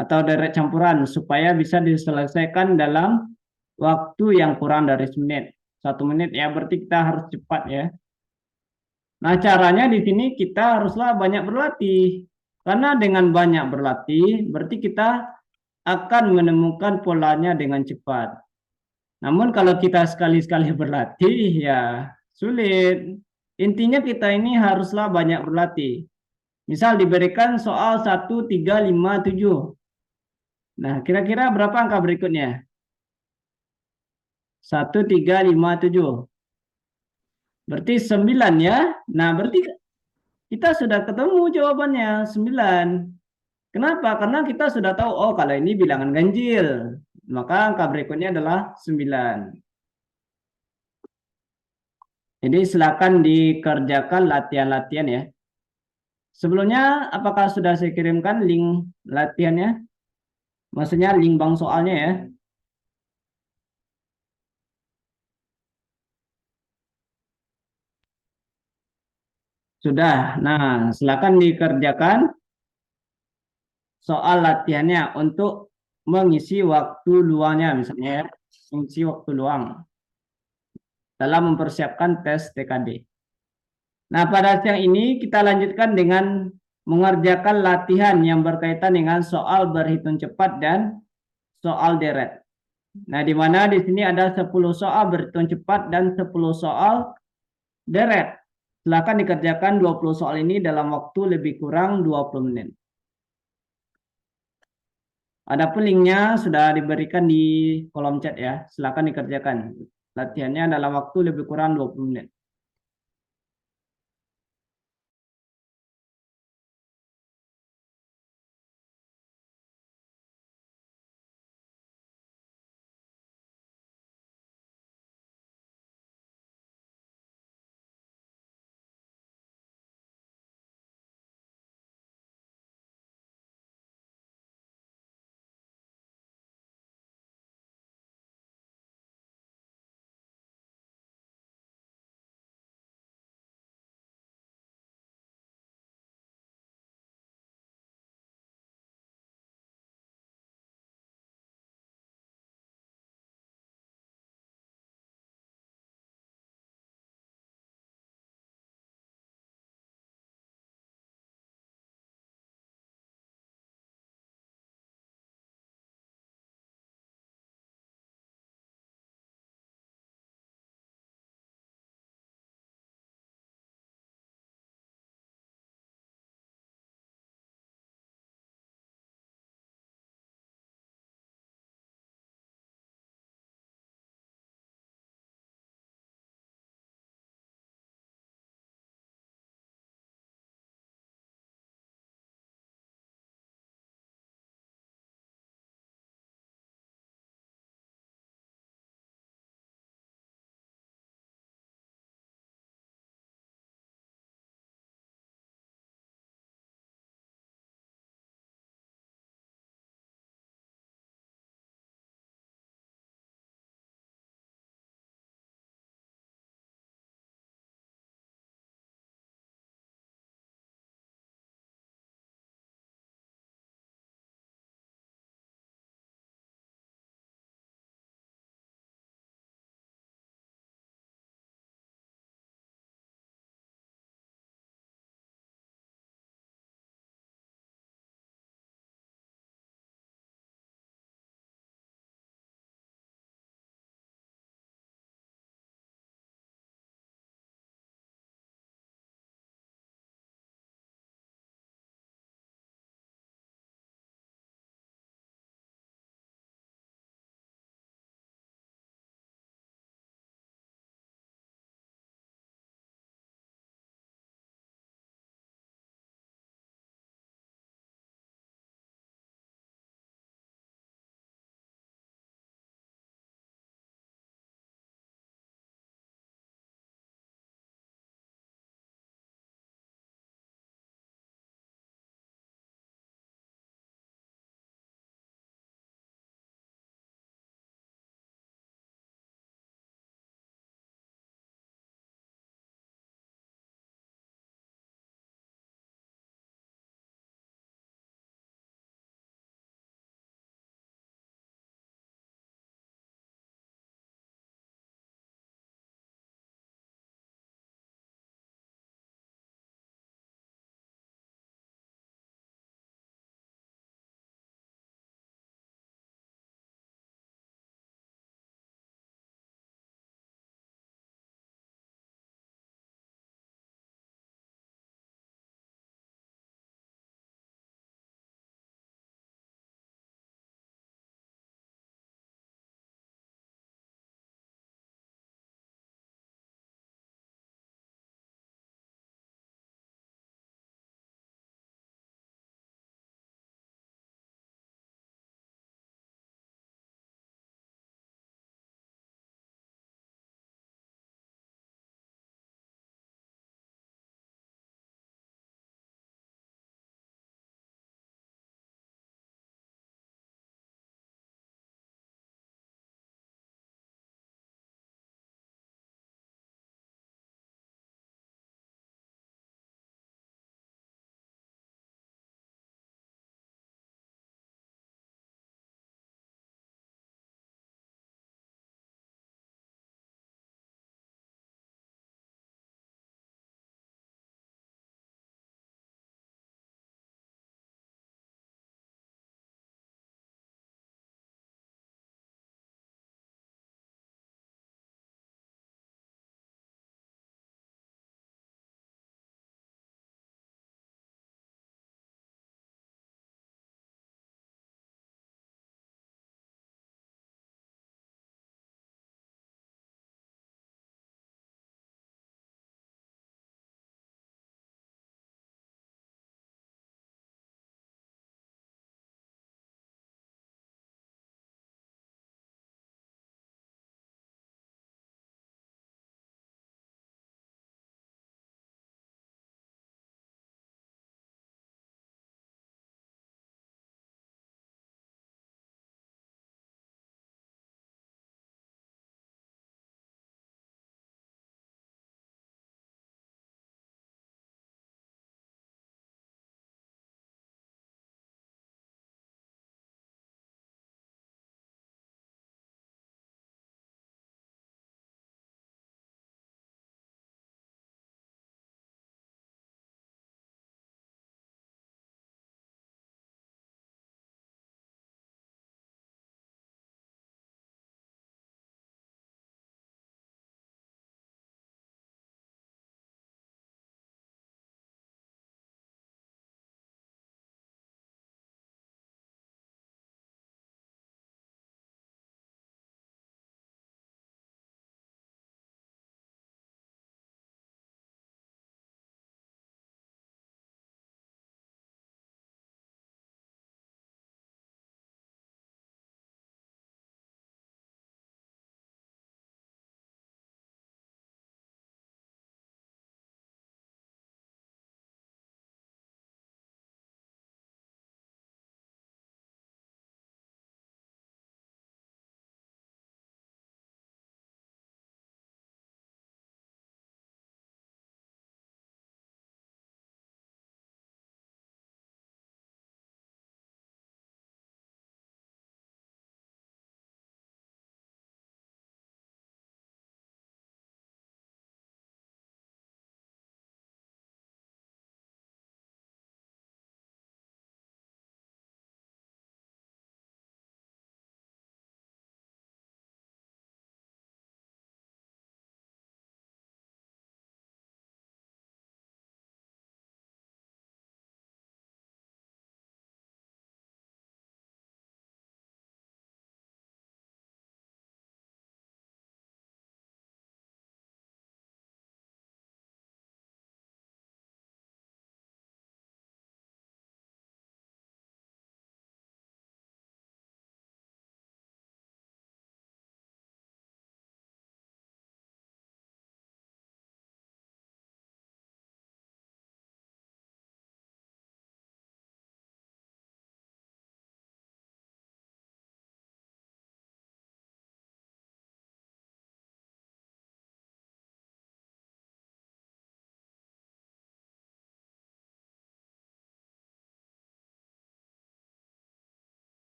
atau deret campuran supaya bisa diselesaikan dalam waktu yang kurang dari 1 menit. 1 menit ya berarti kita harus cepat ya. Nah, caranya di sini kita haruslah banyak berlatih. Karena dengan banyak berlatih, berarti kita akan menemukan polanya dengan cepat. Namun kalau kita sekali-sekali berlatih, ya sulit. Intinya kita ini haruslah banyak berlatih. Misal diberikan soal 1, 3, 5, 7. Nah, kira-kira berapa angka berikutnya? 1, 3, 5, 7. Berarti 9 ya. Nah, berarti kita sudah ketemu jawabannya, 9. Kenapa? Karena kita sudah tahu, oh kalau ini bilangan ganjil. Maka angka berikutnya adalah 9. Jadi silakan dikerjakan latihan-latihan ya. Sebelumnya, apakah sudah saya kirimkan link latihannya? Maksudnya link bank soalnya ya. Sudah. Nah, silakan dikerjakan soal latihannya untuk mengisi waktu luangnya misalnya ya. Mengisi waktu luang dalam mempersiapkan tes TKD. Nah, pada siang ini kita lanjutkan dengan mengerjakan latihan yang berkaitan dengan soal berhitung cepat dan soal deret. Nah, di mana di sini ada 10 soal berhitung cepat dan 10 soal deret. Silakan dikerjakan 20 soal ini dalam waktu lebih kurang 20 menit. Adapun linknya sudah diberikan di kolom chat ya. Silakan dikerjakan. Latihannya dalam waktu lebih kurang 20 menit.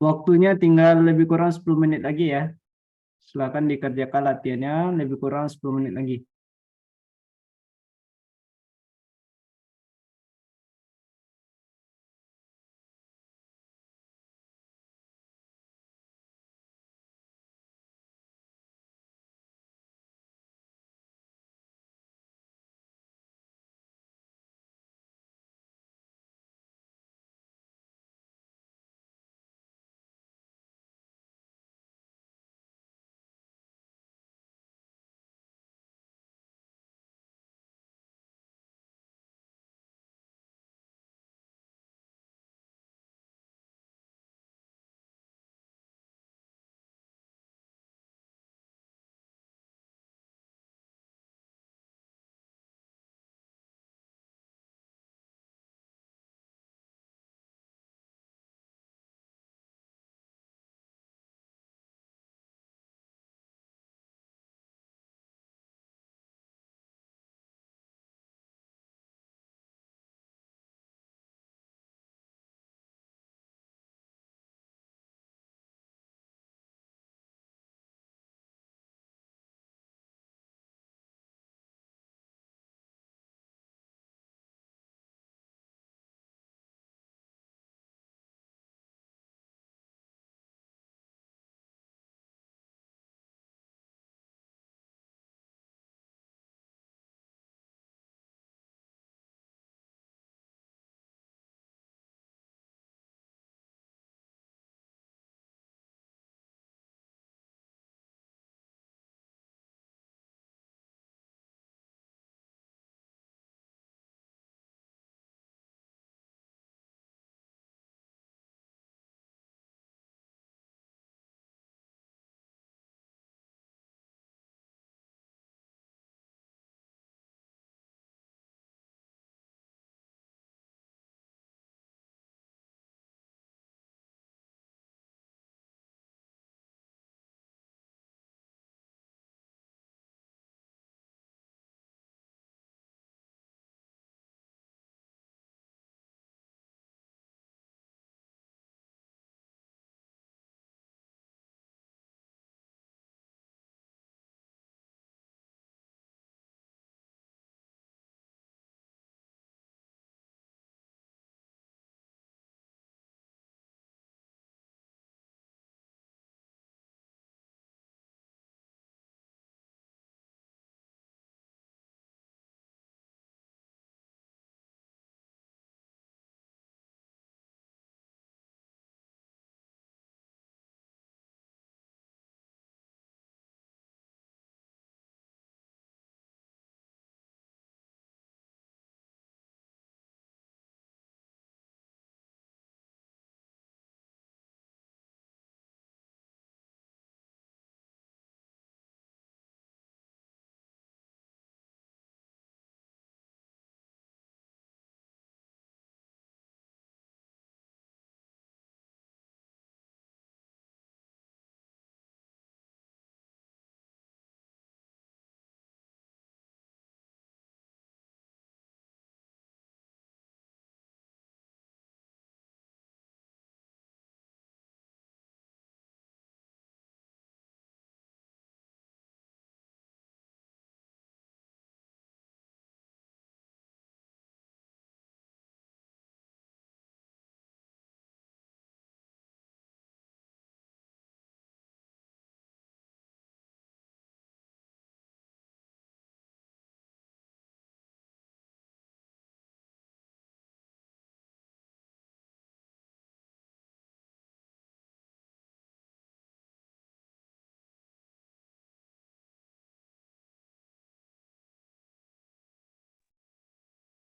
Waktunya tinggal lebih kurang 10 menit lagi ya. Silakan dikerjakan latihannya lebih kurang 10 menit lagi.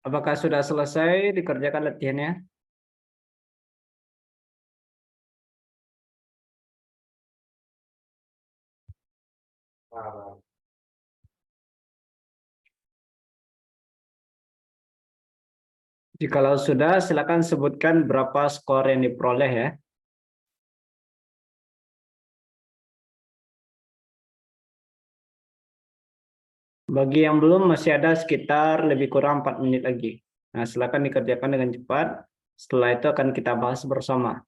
Apakah sudah selesai dikerjakan latihannya? Jikalau sudah, silakan sebutkan berapa skor yang diperoleh ya. Bagi yang belum, masih ada sekitar lebih kurang 4 menit lagi. Nah, silakan dikerjakan dengan cepat. Setelah itu akan kita bahas bersama.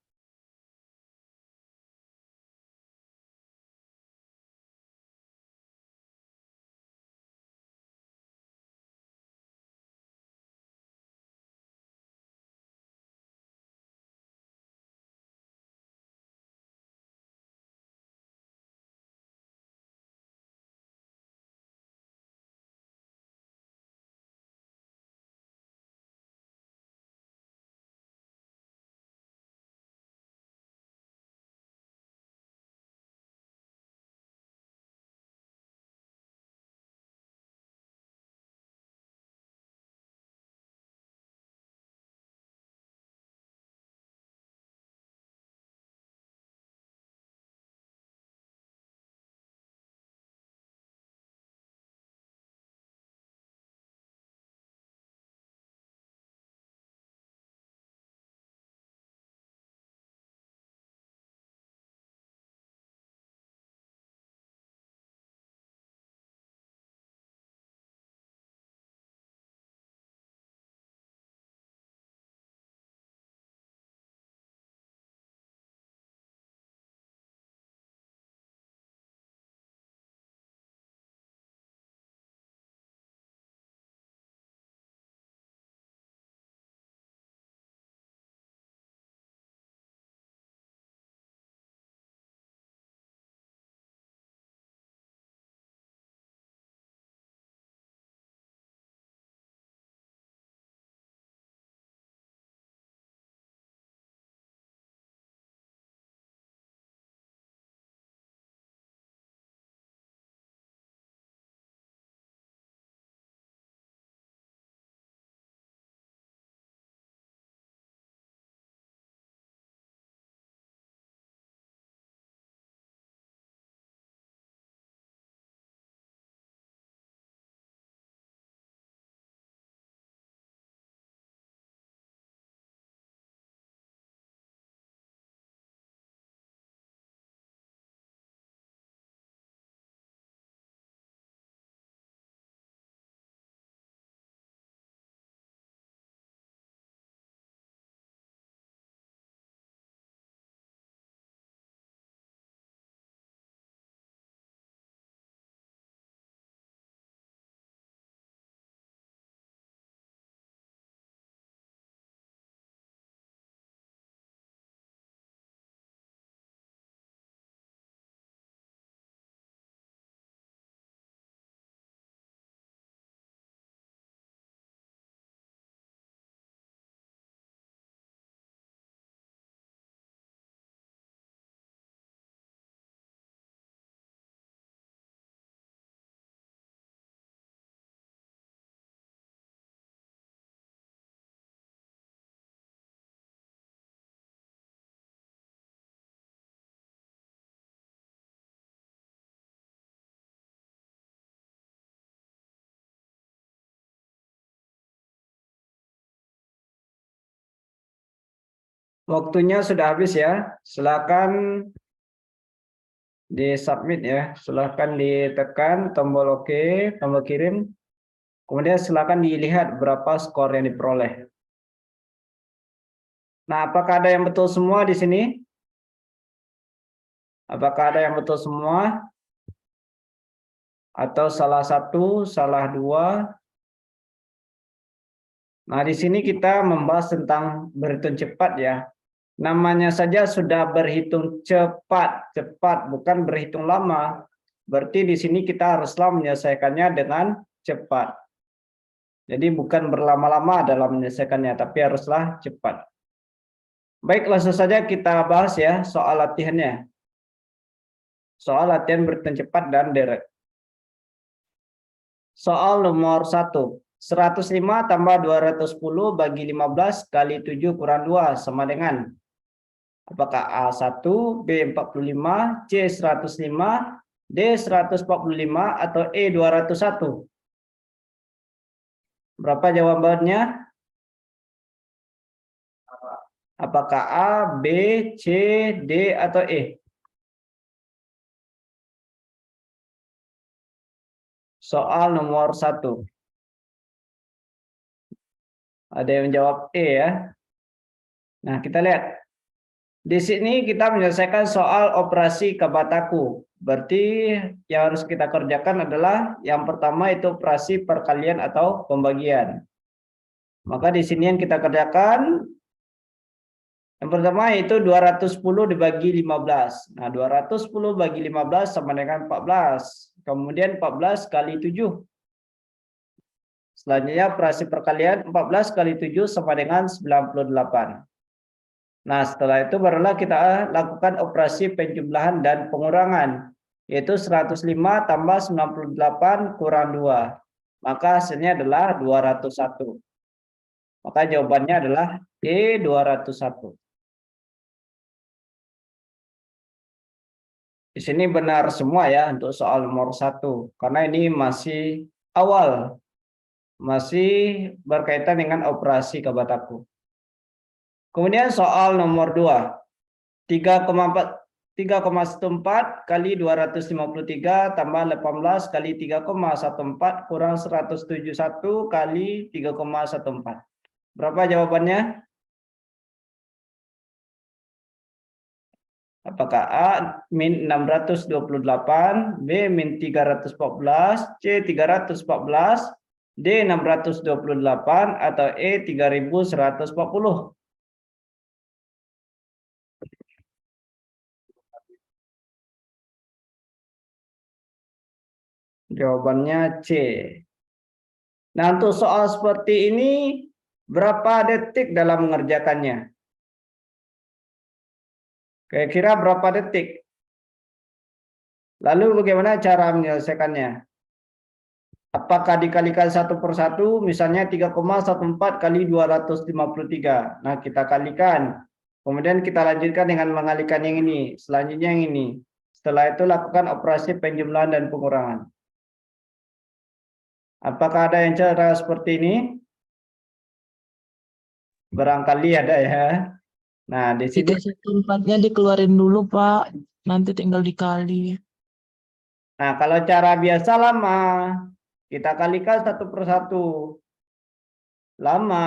Waktunya sudah habis ya. Silakan di submit ya. Silakan ditekan tombol oke, tombol kirim. Kemudian silakan dilihat berapa skor yang diperoleh. Nah, apakah ada yang betul semua di sini? Apakah ada yang betul semua? Atau salah satu, salah dua? Nah, di sini kita membahas tentang berhitung cepat ya. Namanya saja sudah berhitung cepat, bukan berhitung lama. Berarti di sini kita haruslah menyelesaikannya dengan cepat. Jadi bukan berlama-lama dalam menyelesaikannya, tapi haruslah cepat. Baik, langsung saja kita bahas ya soal latihannya. Soal latihan berhitung cepat dan direct. Soal nomor 1. 105 tambah 210 bagi 15 kali 7 kurang 2 sama dengan. Apakah A1, B45, C105, D145 atau E201? Berapa jawabannya? Apakah A, B, C, D atau E? Soal nomor 1. Ada yang menjawab E ya. Nah, kita lihat. Di sini kita menyelesaikan soal operasi kabataku. Berarti yang harus kita kerjakan adalah yang pertama itu operasi perkalian atau pembagian. Maka di sini yang kita kerjakan yang pertama itu 210 dibagi 15. Nah, 210 bagi 15 sama dengan 14. Kemudian 14 kali 7. Selanjutnya operasi perkalian 14 kali 7 sama dengan 98. Nah, setelah itu barulah kita lakukan operasi penjumlahan dan pengurangan, yaitu 105 tambah 98 kurang 2. Maka hasilnya adalah 201. Maka jawabannya adalah E201. Di sini benar semua ya untuk soal nomor 1, karena ini masih awal, masih berkaitan dengan operasi kabataku. Kemudian soal nomor 2. 3,14 kali 253 tambah 18 kali 3,14 kurang 171 kali 3,14. Berapa jawabannya? Apakah A min 628, B min 314, C 314, D 628 atau E 3140? Jawabannya C. Nah, untuk soal seperti ini, berapa detik dalam mengerjakannya? Kira-kira berapa detik? Lalu bagaimana cara menyelesaikannya? Apakah dikalikan satu per satu, misalnya 3,14 kali 253. Nah, kita kalikan. Kemudian kita lanjutkan dengan mengalikan yang ini. Selanjutnya yang ini. Setelah itu lakukan operasi penjumlahan dan pengurangan. Apakah ada yang cara seperti ini? Barangkali ada ya. Nah, di sini
314-nya dikeluarin dulu, Pak. Nanti tinggal dikali.
Nah, kalau cara biasa lama, kita kalikan satu per satu. Lama.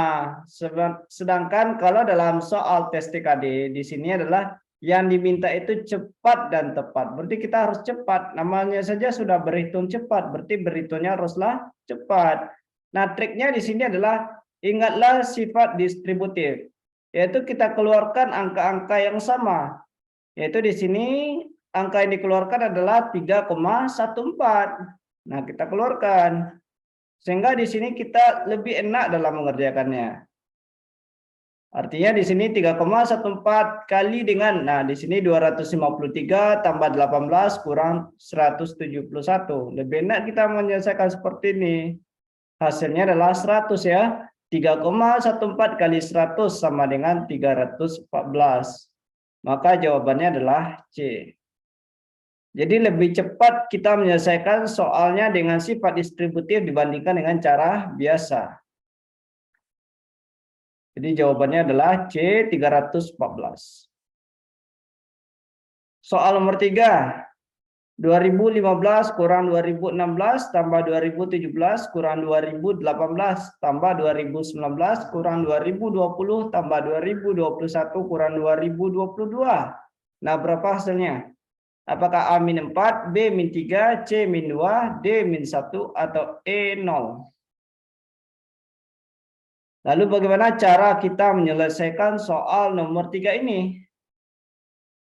Sedangkan kalau dalam soal tes TKD, di sini adalah yang diminta itu cepat dan tepat. Berarti kita harus cepat. Namanya saja sudah berhitung cepat, berarti berhitungnya haruslah cepat. Nah, triknya di sini adalah ingatlah sifat distributif, yaitu kita keluarkan angka-angka yang sama. Yaitu di sini angka yang dikeluarkan adalah 3,14. Nah, kita keluarkan. Sehingga di sini kita lebih enak dalam mengerjakannya. Artinya di sini 3,14 kali dengan, nah di sini 253 tambah 18 kurang 171. Lebih enak kita menyelesaikan seperti ini. Hasilnya adalah 100 ya. 3,14 kali 100 sama dengan 314. Maka jawabannya adalah C. Jadi lebih cepat kita menyelesaikan soalnya dengan sifat distributif dibandingkan dengan cara biasa. Jadi jawabannya adalah C 314. Soal nomor 3. 2015 kurang 2016 tambah 2017 kurang 2018 tambah 2019 kurang 2020 tambah 2021 kurang 2022. Nah, berapa hasilnya? Apakah A min 4, B min 3, C min 2, D min 1, atau E 0? Lalu bagaimana cara kita menyelesaikan soal nomor 3 ini?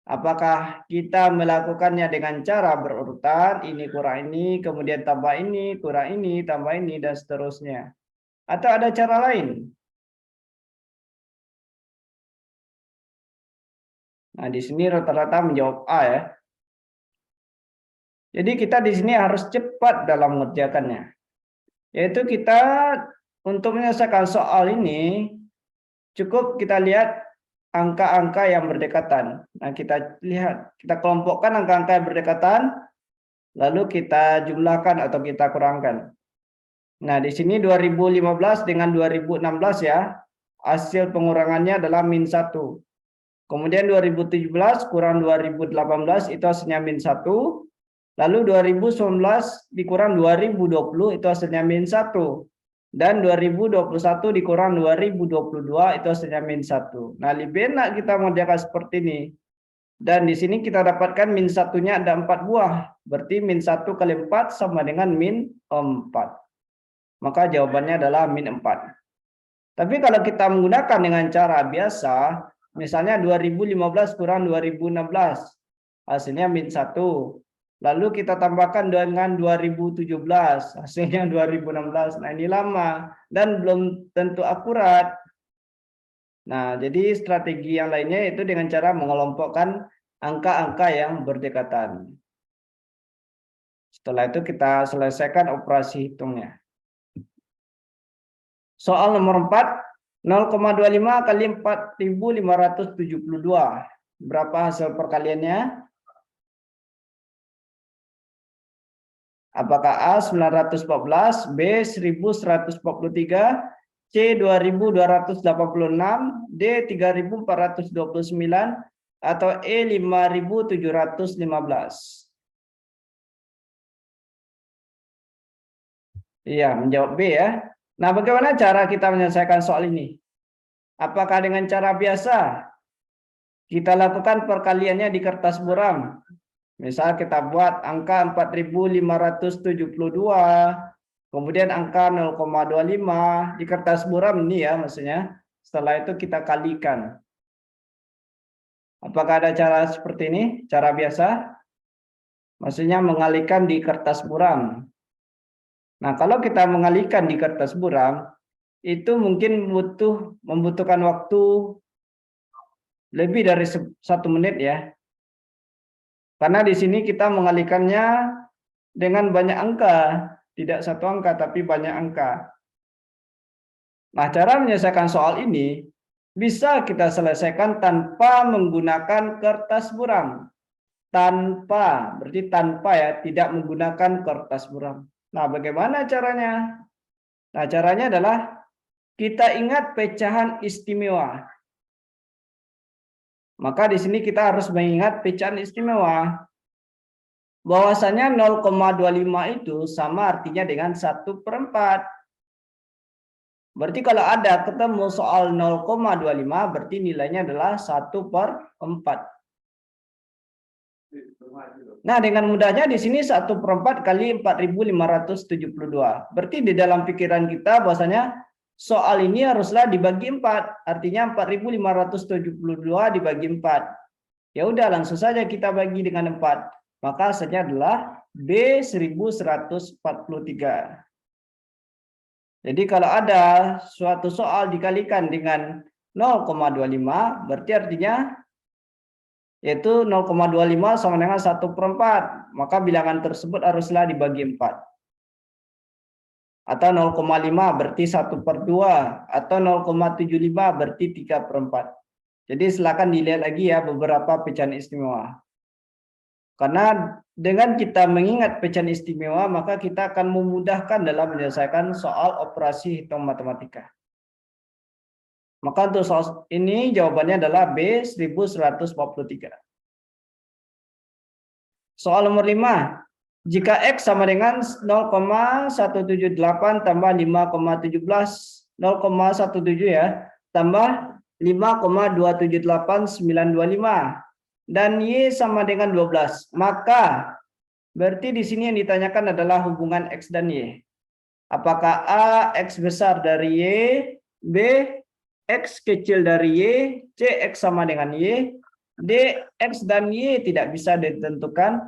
Apakah kita melakukannya dengan cara berurutan, ini kurang ini, kemudian tambah ini, kurang ini, tambah ini, dan seterusnya? Atau ada cara lain? Nah, di sini rata-rata menjawab A ya. Jadi kita di sini harus cepat dalam mengerjakannya. Yaitu kita untuk menyelesaikan soal ini, cukup kita lihat angka-angka yang berdekatan. Nah, kita lihat, kita kelompokkan angka-angka yang berdekatan, lalu kita jumlahkan atau kita kurangkan. Nah, di sini 2015 dengan 2016 ya, hasil pengurangannya adalah min 1. Kemudian 2017 kurang 2018 itu hasilnya min 1. Lalu 2019 dikurang 2020 itu hasilnya min 1. Dan 2021 dikurang 2022 itu hasilnya min 1. Nah, lebih enak kita mengerjakan seperti ini. Dan di sini kita dapatkan min 1-nya ada 4 buah. Berarti min 1 kali 4 sama dengan min 4. Maka jawabannya adalah min 4. Tapi kalau kita menggunakan dengan cara biasa, misalnya 2015 kurang 2016, hasilnya min 1. Lalu kita tambahkan dengan 2017, hasilnya 2016. Nah, ini lama dan belum tentu akurat. Nah, jadi strategi yang lainnya itu dengan cara mengelompokkan angka-angka yang berdekatan. Setelah itu kita selesaikan operasi hitungnya. Soal nomor 4, 0,25 kali 4.572. Berapa hasil perkaliannya? Apakah A 914, B 1143, C 2286, D 3429, atau E 5715? Iya, menjawab B ya. Nah, bagaimana cara kita menyelesaikan soal ini? Apakah dengan cara biasa? Kita lakukan perkaliannya di kertas buram. Misal kita buat angka 4.572, kemudian angka 0,25 di kertas buram ini ya maksudnya. Setelah itu kita kalikan. Apakah ada cara seperti ini? Cara biasa? Maksudnya mengalihkan di kertas buram. Nah, kalau kita mengalihkan di kertas buram, itu mungkin membutuhkan waktu lebih dari 1 menit ya. Karena di sini kita mengalihkannya dengan banyak angka, tidak 1 angka tapi banyak angka. Nah, cara menyelesaikan soal ini bisa kita selesaikan tanpa menggunakan kertas buram. Tanpa, berarti tanpa ya, tidak menggunakan kertas buram. Nah, bagaimana caranya? Nah, caranya adalah kita ingat pecahan istimewa. Maka di sini kita harus mengingat pecahan istimewa. Bahwasanya 0,25 itu sama artinya dengan 1/4. Berarti kalau ada ketemu soal 0,25 berarti nilainya adalah 1/4. Nah, dengan mudahnya di sini 1/4 kali 4.572. Berarti di dalam pikiran kita bahwasanya soal ini haruslah dibagi 4. Artinya 4.572 dibagi 4. Ya udah, langsung saja kita bagi dengan 4. Maka hasilnya adalah B 1143. Jadi kalau ada suatu soal dikalikan dengan 0,25 berarti artinya yaitu 0,25 sama dengan 1/4. Maka bilangan tersebut haruslah dibagi 4. Atau 0,5 berarti 1/2. Atau 0,75 berarti 3/4. Jadi silakan dilihat lagi ya beberapa pecahan istimewa. Karena dengan kita mengingat pecahan istimewa, maka kita akan memudahkan dalam menyelesaikan soal operasi hitung matematika. Maka untuk soal ini jawabannya adalah B 1143. Soal nomor 5. Jika X sama dengan 0,178 tambah 5,17, 0,17 ya, tambah 5,278925 dan Y sama dengan 12. Maka berarti di sini yang ditanyakan adalah hubungan X dan Y. Apakah A X besar dari Y, B X kecil dari Y, C X sama dengan Y, D X dan Y tidak bisa ditentukan,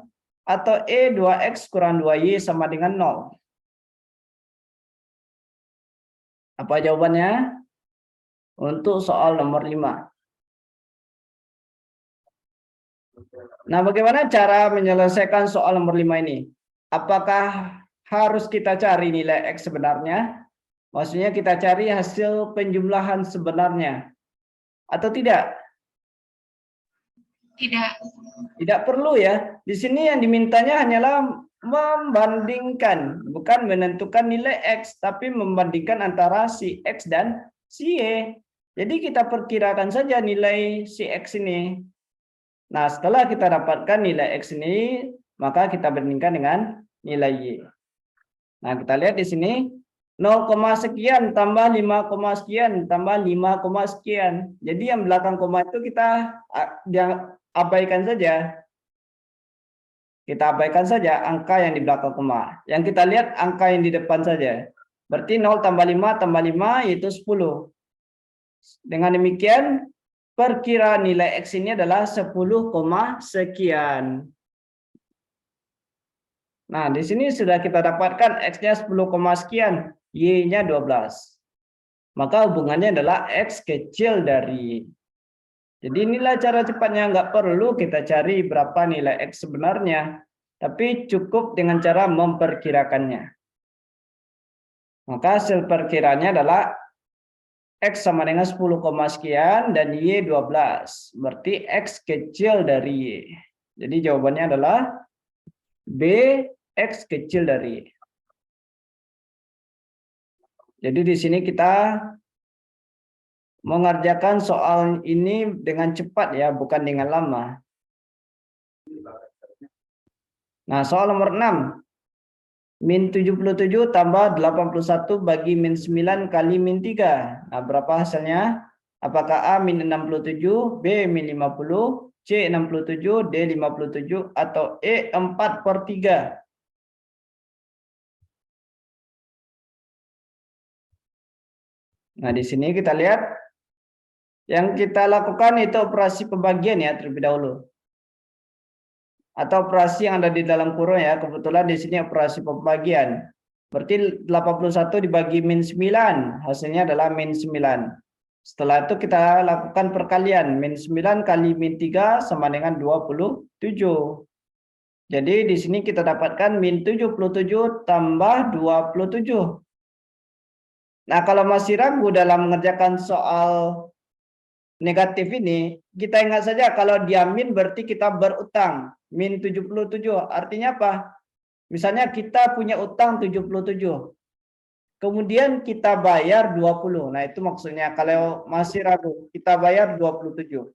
atau E 2X kurang 2Y sama dengan 0. Apa jawabannya? Untuk soal nomor 5. Nah, bagaimana cara menyelesaikan soal nomor 5 ini? Apakah harus kita cari nilai X sebenarnya? Maksudnya kita cari hasil penjumlahan sebenarnya. Atau tidak?
Tidak.
Tidak perlu ya. Di sini yang dimintanya hanyalah membandingkan, bukan menentukan nilai X, tapi membandingkan antara si X dan si Y. Jadi kita perkirakan saja nilai si X ini. Nah, setelah kita dapatkan nilai X ini, maka kita bandingkan dengan nilai Y. Nah, kita lihat di sini 0, sekian tambah 5, sekian tambah 5, sekian. Jadi yang belakang koma itu kita abaikan saja. Kita abaikan saja angka yang di belakang koma. Yang kita lihat angka yang di depan saja. Berarti 0 tambah 5 tambah 5 yaitu 10. Dengan demikian, perkiraan nilai X ini adalah 10, sekian. Nah, di sini sudah kita dapatkan X-nya 10, sekian, Y-nya 12. Maka hubungannya adalah X kecil dari Y. Jadi inilah cara cepatnya, nggak perlu kita cari berapa nilai X sebenarnya, tapi cukup dengan cara memperkirakannya. Maka hasil perkiraannya adalah X sama dengan 10, sekian dan Y 12. Berarti X kecil dari Y. Jadi jawabannya adalah B, X kecil dari Y. Jadi di sini kita mengerjakan soal ini dengan cepat ya, bukan dengan lama. Nah, soal nomor 6. Min 77 tambah 81 bagi min 9 kali min 3. Nah, berapa hasilnya? Apakah A min 67, B min 50, C 67, D 57, atau E 4/3? Nah, di sini kita lihat yang kita lakukan itu operasi pembagian ya terlebih dahulu. Atau operasi yang ada di dalam kurung ya. Kebetulan di sini operasi pembagian. Berarti 81 dibagi min 9, hasilnya adalah min 9. Setelah itu kita lakukan perkalian. Min 9 kali min 3 sama dengan 27. Jadi di sini kita dapatkan min 77 tambah 27. Nah, kalau masih ragu dalam mengerjakan soal negatif ini, kita ingat saja kalau dia min berarti kita berutang. Min 77 artinya apa? Misalnya kita punya utang 77. Kemudian kita bayar 20. Nah, itu maksudnya kalau masih ragu, kita bayar 27.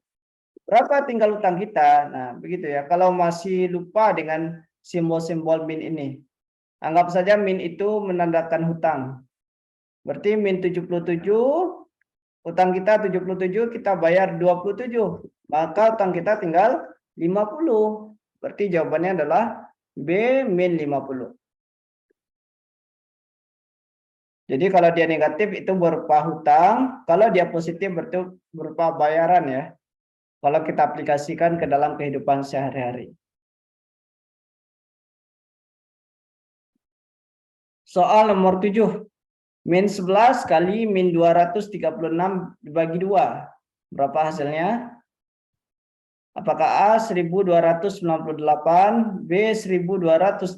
Berapa tinggal utang kita? Nah, begitu ya. Kalau masih lupa dengan simbol-simbol min ini, anggap saja min itu menandakan hutang. Berarti min 77, utang kita 77, kita bayar 27. Maka utang kita tinggal 50. Berarti jawabannya adalah B min 50. Jadi kalau dia negatif itu berupa hutang, kalau dia positif berarti berupa bayaran ya. Kalau kita aplikasikan ke dalam kehidupan sehari-hari. Soal nomor 7. Min 11 kali min 236 dibagi 2. Berapa hasilnya? Apakah A 1298, B 1288,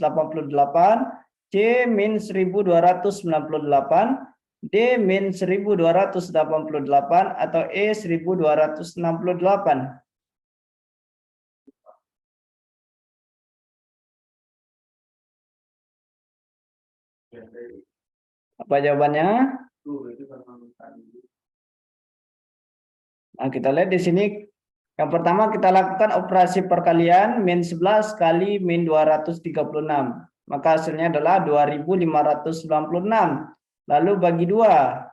C min 1298, D min 1288, atau E 1268? Apa jawabannya? Nah, kita lihat di sini. Yang pertama kita lakukan operasi perkalian min 11 kali min 236. Maka hasilnya adalah 2596. Lalu bagi 2.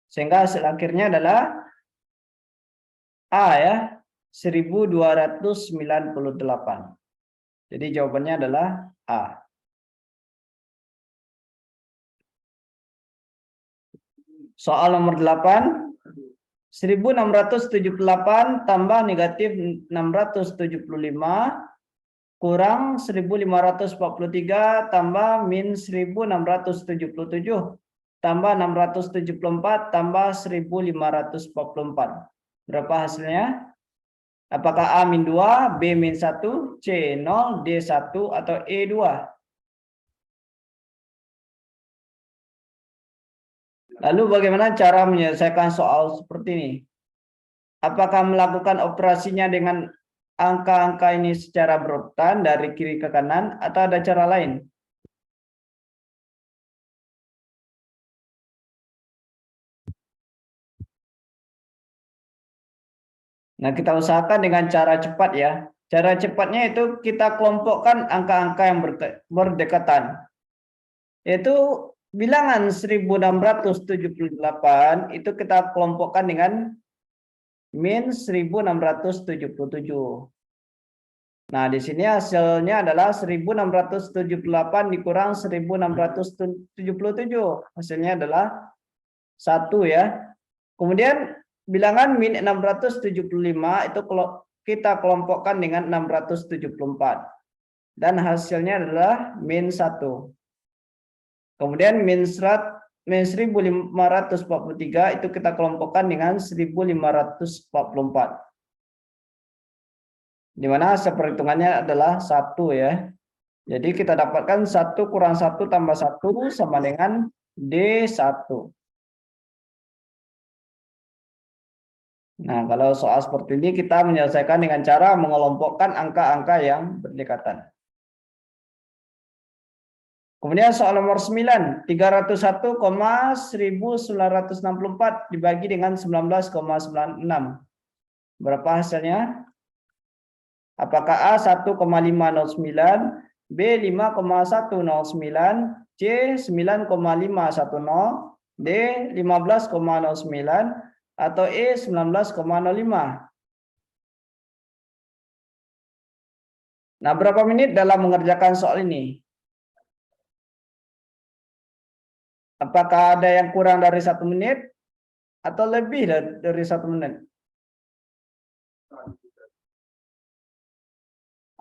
Sehingga hasil akhirnya adalah A ya, 1298. Jadi jawabannya adalah A. Soal nomor 8. 1678 tambah negatif 675 kurang 1543 tambah min 1677 tambah 674 tambah 1544. Berapa hasilnya? Apakah A min 2, B min 1, C 0, D 1, atau E 2? Lalu bagaimana cara menyelesaikan soal seperti ini? Apakah melakukan operasinya dengan angka-angka ini secara berurutan dari kiri ke kanan atau ada cara lain? Nah, kita usahakan dengan cara cepat ya. Cara cepatnya itu kita kelompokkan angka-angka yang berdekatan. Yaitu bilangan 1678 itu kita kelompokkan dengan min 1677. Nah, di sini hasilnya adalah 1678 dikurang 1677. Hasilnya adalah 1 ya. Kemudian bilangan min 675 itu kita kelompokkan dengan 674. Dan hasilnya adalah min 1. Kemudian min 1543 itu kita kelompokkan dengan 1544. Di mana hasil perhitungannya adalah 1 ya. Jadi kita dapatkan 1 kurang 1 tambah 1 sama dengan D1. Nah, kalau soal seperti ini kita menyelesaikan dengan cara mengelompokkan angka-angka yang berdekatan. Kemudian soal nomor 9, 301,1964 dibagi dengan 19,96. Berapa hasilnya? Apakah A 1,509, B 5,109, C 9,510, D 15,09, atau E 19,05? Nah, berapa menit dalam mengerjakan soal ini? Apakah ada yang kurang dari 1 menit atau lebih dari 1 menit?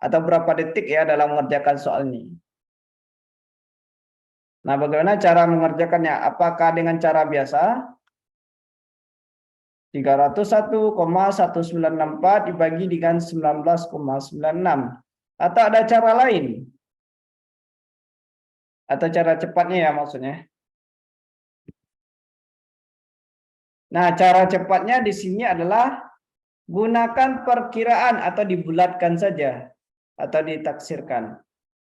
Atau berapa detik ya dalam mengerjakan soal ini? Nah, bagaimana cara mengerjakannya? Apakah dengan cara biasa? 301,1964 dibagi dengan 19,96. Atau ada cara lain? Atau cara cepatnya ya maksudnya? Nah, cara cepatnya di sini adalah gunakan perkiraan atau dibulatkan saja atau ditaksirkan.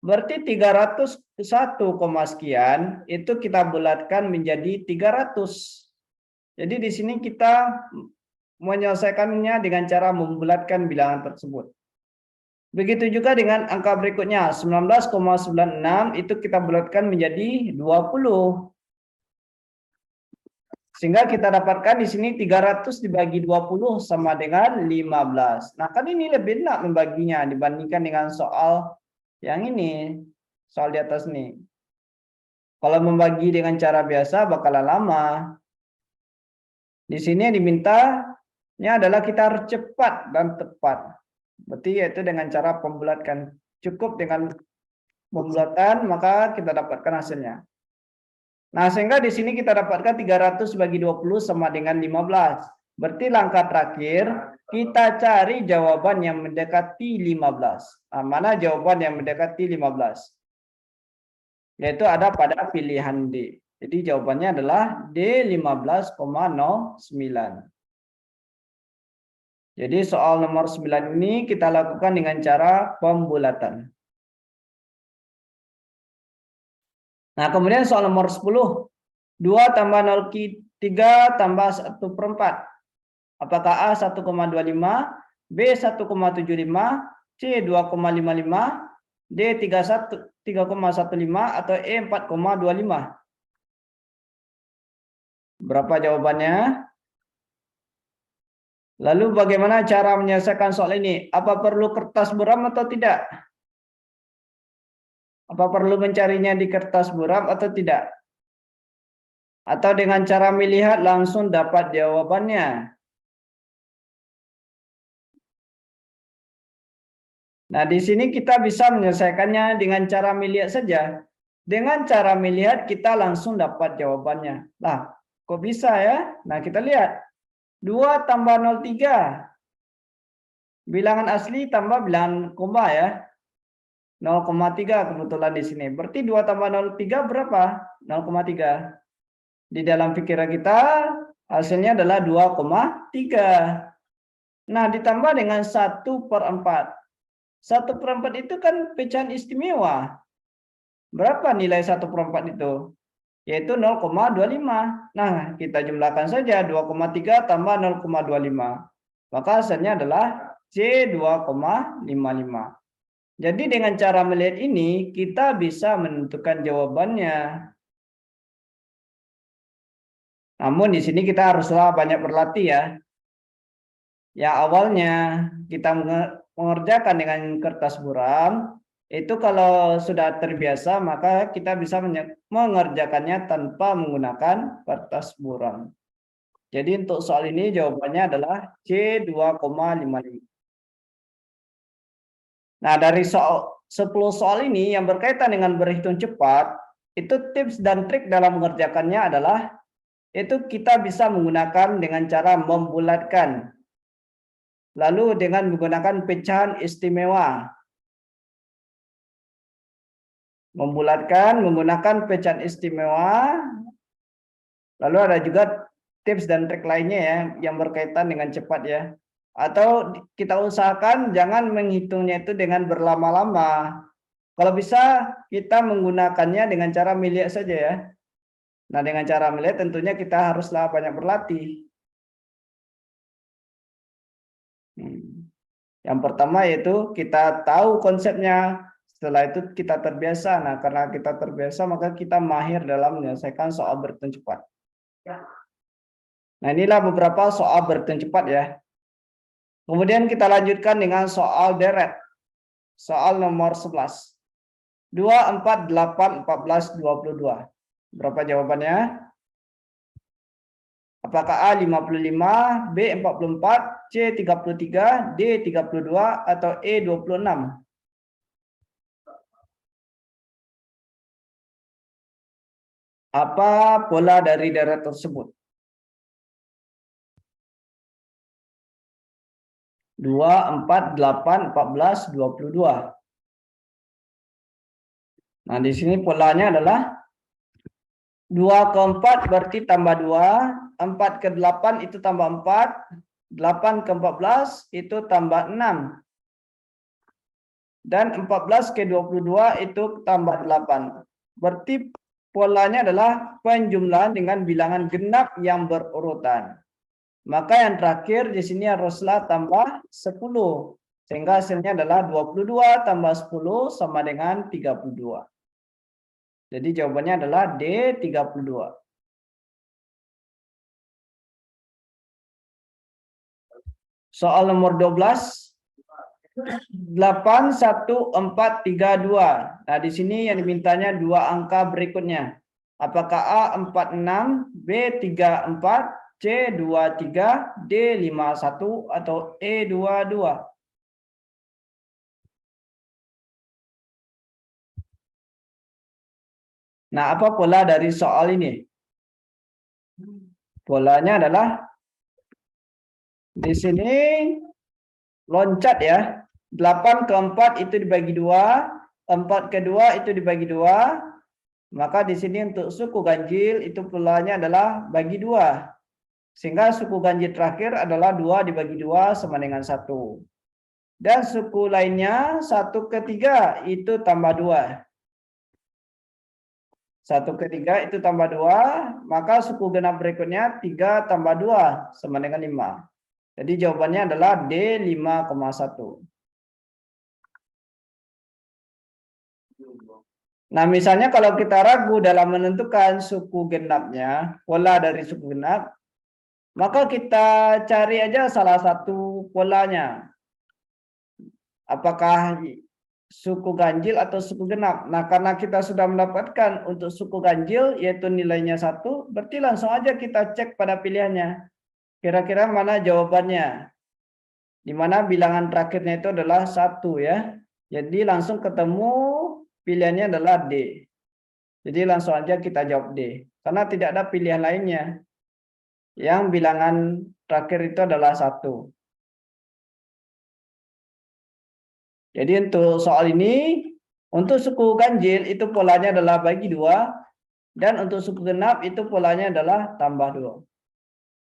Berarti 301, sekian itu kita bulatkan menjadi 300. Jadi di sini kita menyelesaikannya dengan cara membulatkan bilangan tersebut. Begitu juga dengan angka berikutnya, 19,96 itu kita bulatkan menjadi 20. Sehingga kita dapatkan di sini 300 dibagi 20 sama dengan 15. Nah, kan ini lebih enak membaginya dibandingkan dengan soal yang ini, soal di atas nih. Kalau membagi dengan cara biasa bakalan lama. Di sini yang dimintanya adalah kita harus cepat dan tepat. Berarti yaitu dengan cara pembulatkan. Cukup dengan pembulatan maka kita dapatkan hasilnya. Nah, sehingga di sini kita dapatkan 300 bagi 20 sama dengan 15. Berarti langkah terakhir kita cari jawaban yang mendekati 15. Nah, mana jawaban yang mendekati 15? Yaitu ada pada pilihan D. Jadi jawabannya adalah D 15,09. Jadi soal nomor 9 ini kita lakukan dengan cara pembulatan. Nah, kemudian soal nomor 10. 2 tambah 0,3 tambah 1/4. Apakah A 1,25, B 1,75, C 2,55, D 3,15 atau E 4,25? Berapa jawabannya? Lalu bagaimana cara menyelesaikan soal ini? Apa perlu kertas buram atau tidak? Apa perlu mencarinya di kertas buram atau tidak? Atau dengan cara melihat langsung dapat jawabannya? Nah, di sini kita bisa menyelesaikannya dengan cara melihat saja. Dengan cara melihat kita langsung dapat jawabannya. Lah, kok bisa ya? Nah, kita lihat. 2 tambah 0,3. Bilangan asli tambah bilangan koma ya. 0,3 kebetulan di sini. Berarti 2 tambah 0,3 berapa? 0,3. Di dalam pikiran kita hasilnya adalah 2,3. Nah, ditambah dengan 1/4. 1/4 itu kan pecahan istimewa. Berapa nilai 1/4 itu? Yaitu 0,25. Nah, kita jumlahkan saja 2,3 tambah 0,25. Maka hasilnya adalah C 2,55. Jadi dengan cara melihat ini, kita bisa menentukan jawabannya. Namun di sini kita haruslah banyak berlatih ya. Ya awalnya kita mengerjakan dengan kertas buram, itu kalau sudah terbiasa maka kita bisa mengerjakannya tanpa menggunakan kertas buram. Jadi untuk soal ini jawabannya adalah C 2,55. Nah, dari 10 soal ini yang berkaitan dengan berhitung cepat, itu tips dan trik dalam mengerjakannya adalah itu kita bisa menggunakan dengan cara membulatkan. Lalu dengan menggunakan pecahan istimewa. Membulatkan menggunakan pecahan istimewa. Lalu ada juga tips dan trik lainnya ya yang berkaitan dengan cepat ya. Atau kita usahakan jangan menghitungnya itu dengan berlama-lama. Kalau bisa kita menggunakannya dengan cara melihat saja ya. Nah, dengan cara melihat tentunya kita haruslah banyak berlatih. Yang pertama yaitu kita tahu konsepnya, setelah itu kita terbiasa. Nah, karena kita terbiasa maka kita mahir dalam menyelesaikan soal berhitung cepat. Nah, inilah beberapa soal berhitung cepat ya. Kemudian kita lanjutkan dengan soal deret. Soal nomor 11. 2, 4, 8, 14, 22. Berapa jawabannya? Apakah A 55, B 44, C 33, D 32, atau E 26? Apa pola dari deret tersebut? 2, 4, 8, 14, 22. Nah, di sini polanya adalah 2 ke 4 berarti tambah 2, 4 ke 8 itu tambah 4, 8 ke 14 itu tambah 6. Dan 14 ke 22 itu tambah 8. Berarti polanya adalah penjumlahan dengan bilangan genap yang berurutan. Maka yang terakhir di sini haruslah tambah 10. Sehingga hasilnya adalah 22 tambah 10 sama dengan 32. Jadi jawabannya adalah D 32. Soal nomor 12. 8, 1, 4, 3, 2. Nah, di sini yang dimintanya dua angka berikutnya. Apakah A 46, B 34, C 23, D 51, atau E 22? Nah, apa pola dari soal ini? Polanya adalah di sini loncat ya. 8 ke 4 itu dibagi 2, 4 ke 2 itu dibagi 2. Maka di sini untuk suku ganjil itu polanya adalah bagi 2. Sehingga suku ganjil terakhir adalah 2 dibagi 2 sama dengan 1. Dan suku lainnya 1 ke 3 itu tambah 2. 1 ke 3 itu tambah 2, maka suku genap berikutnya 3 tambah 2 sama dengan 5. Jadi jawabannya adalah D 5,1. Nah, misalnya kalau kita ragu dalam menentukan suku genapnya, pola dari suku genap, maka kita cari aja salah satu polanya. Apakah suku ganjil atau suku genap. Nah, karena kita sudah mendapatkan untuk suku ganjil, yaitu nilainya 1, berarti langsung aja kita cek pada pilihannya. Kira-kira mana jawabannya? Di mana bilangan terakhirnya itu adalah 1 ya. Jadi langsung ketemu pilihannya adalah D. Jadi langsung aja kita jawab D. Karena tidak ada pilihan lainnya. Yang bilangan terakhir itu adalah 1. Jadi untuk soal ini, untuk suku ganjil itu polanya adalah bagi 2. Dan untuk suku genap itu polanya adalah tambah 2.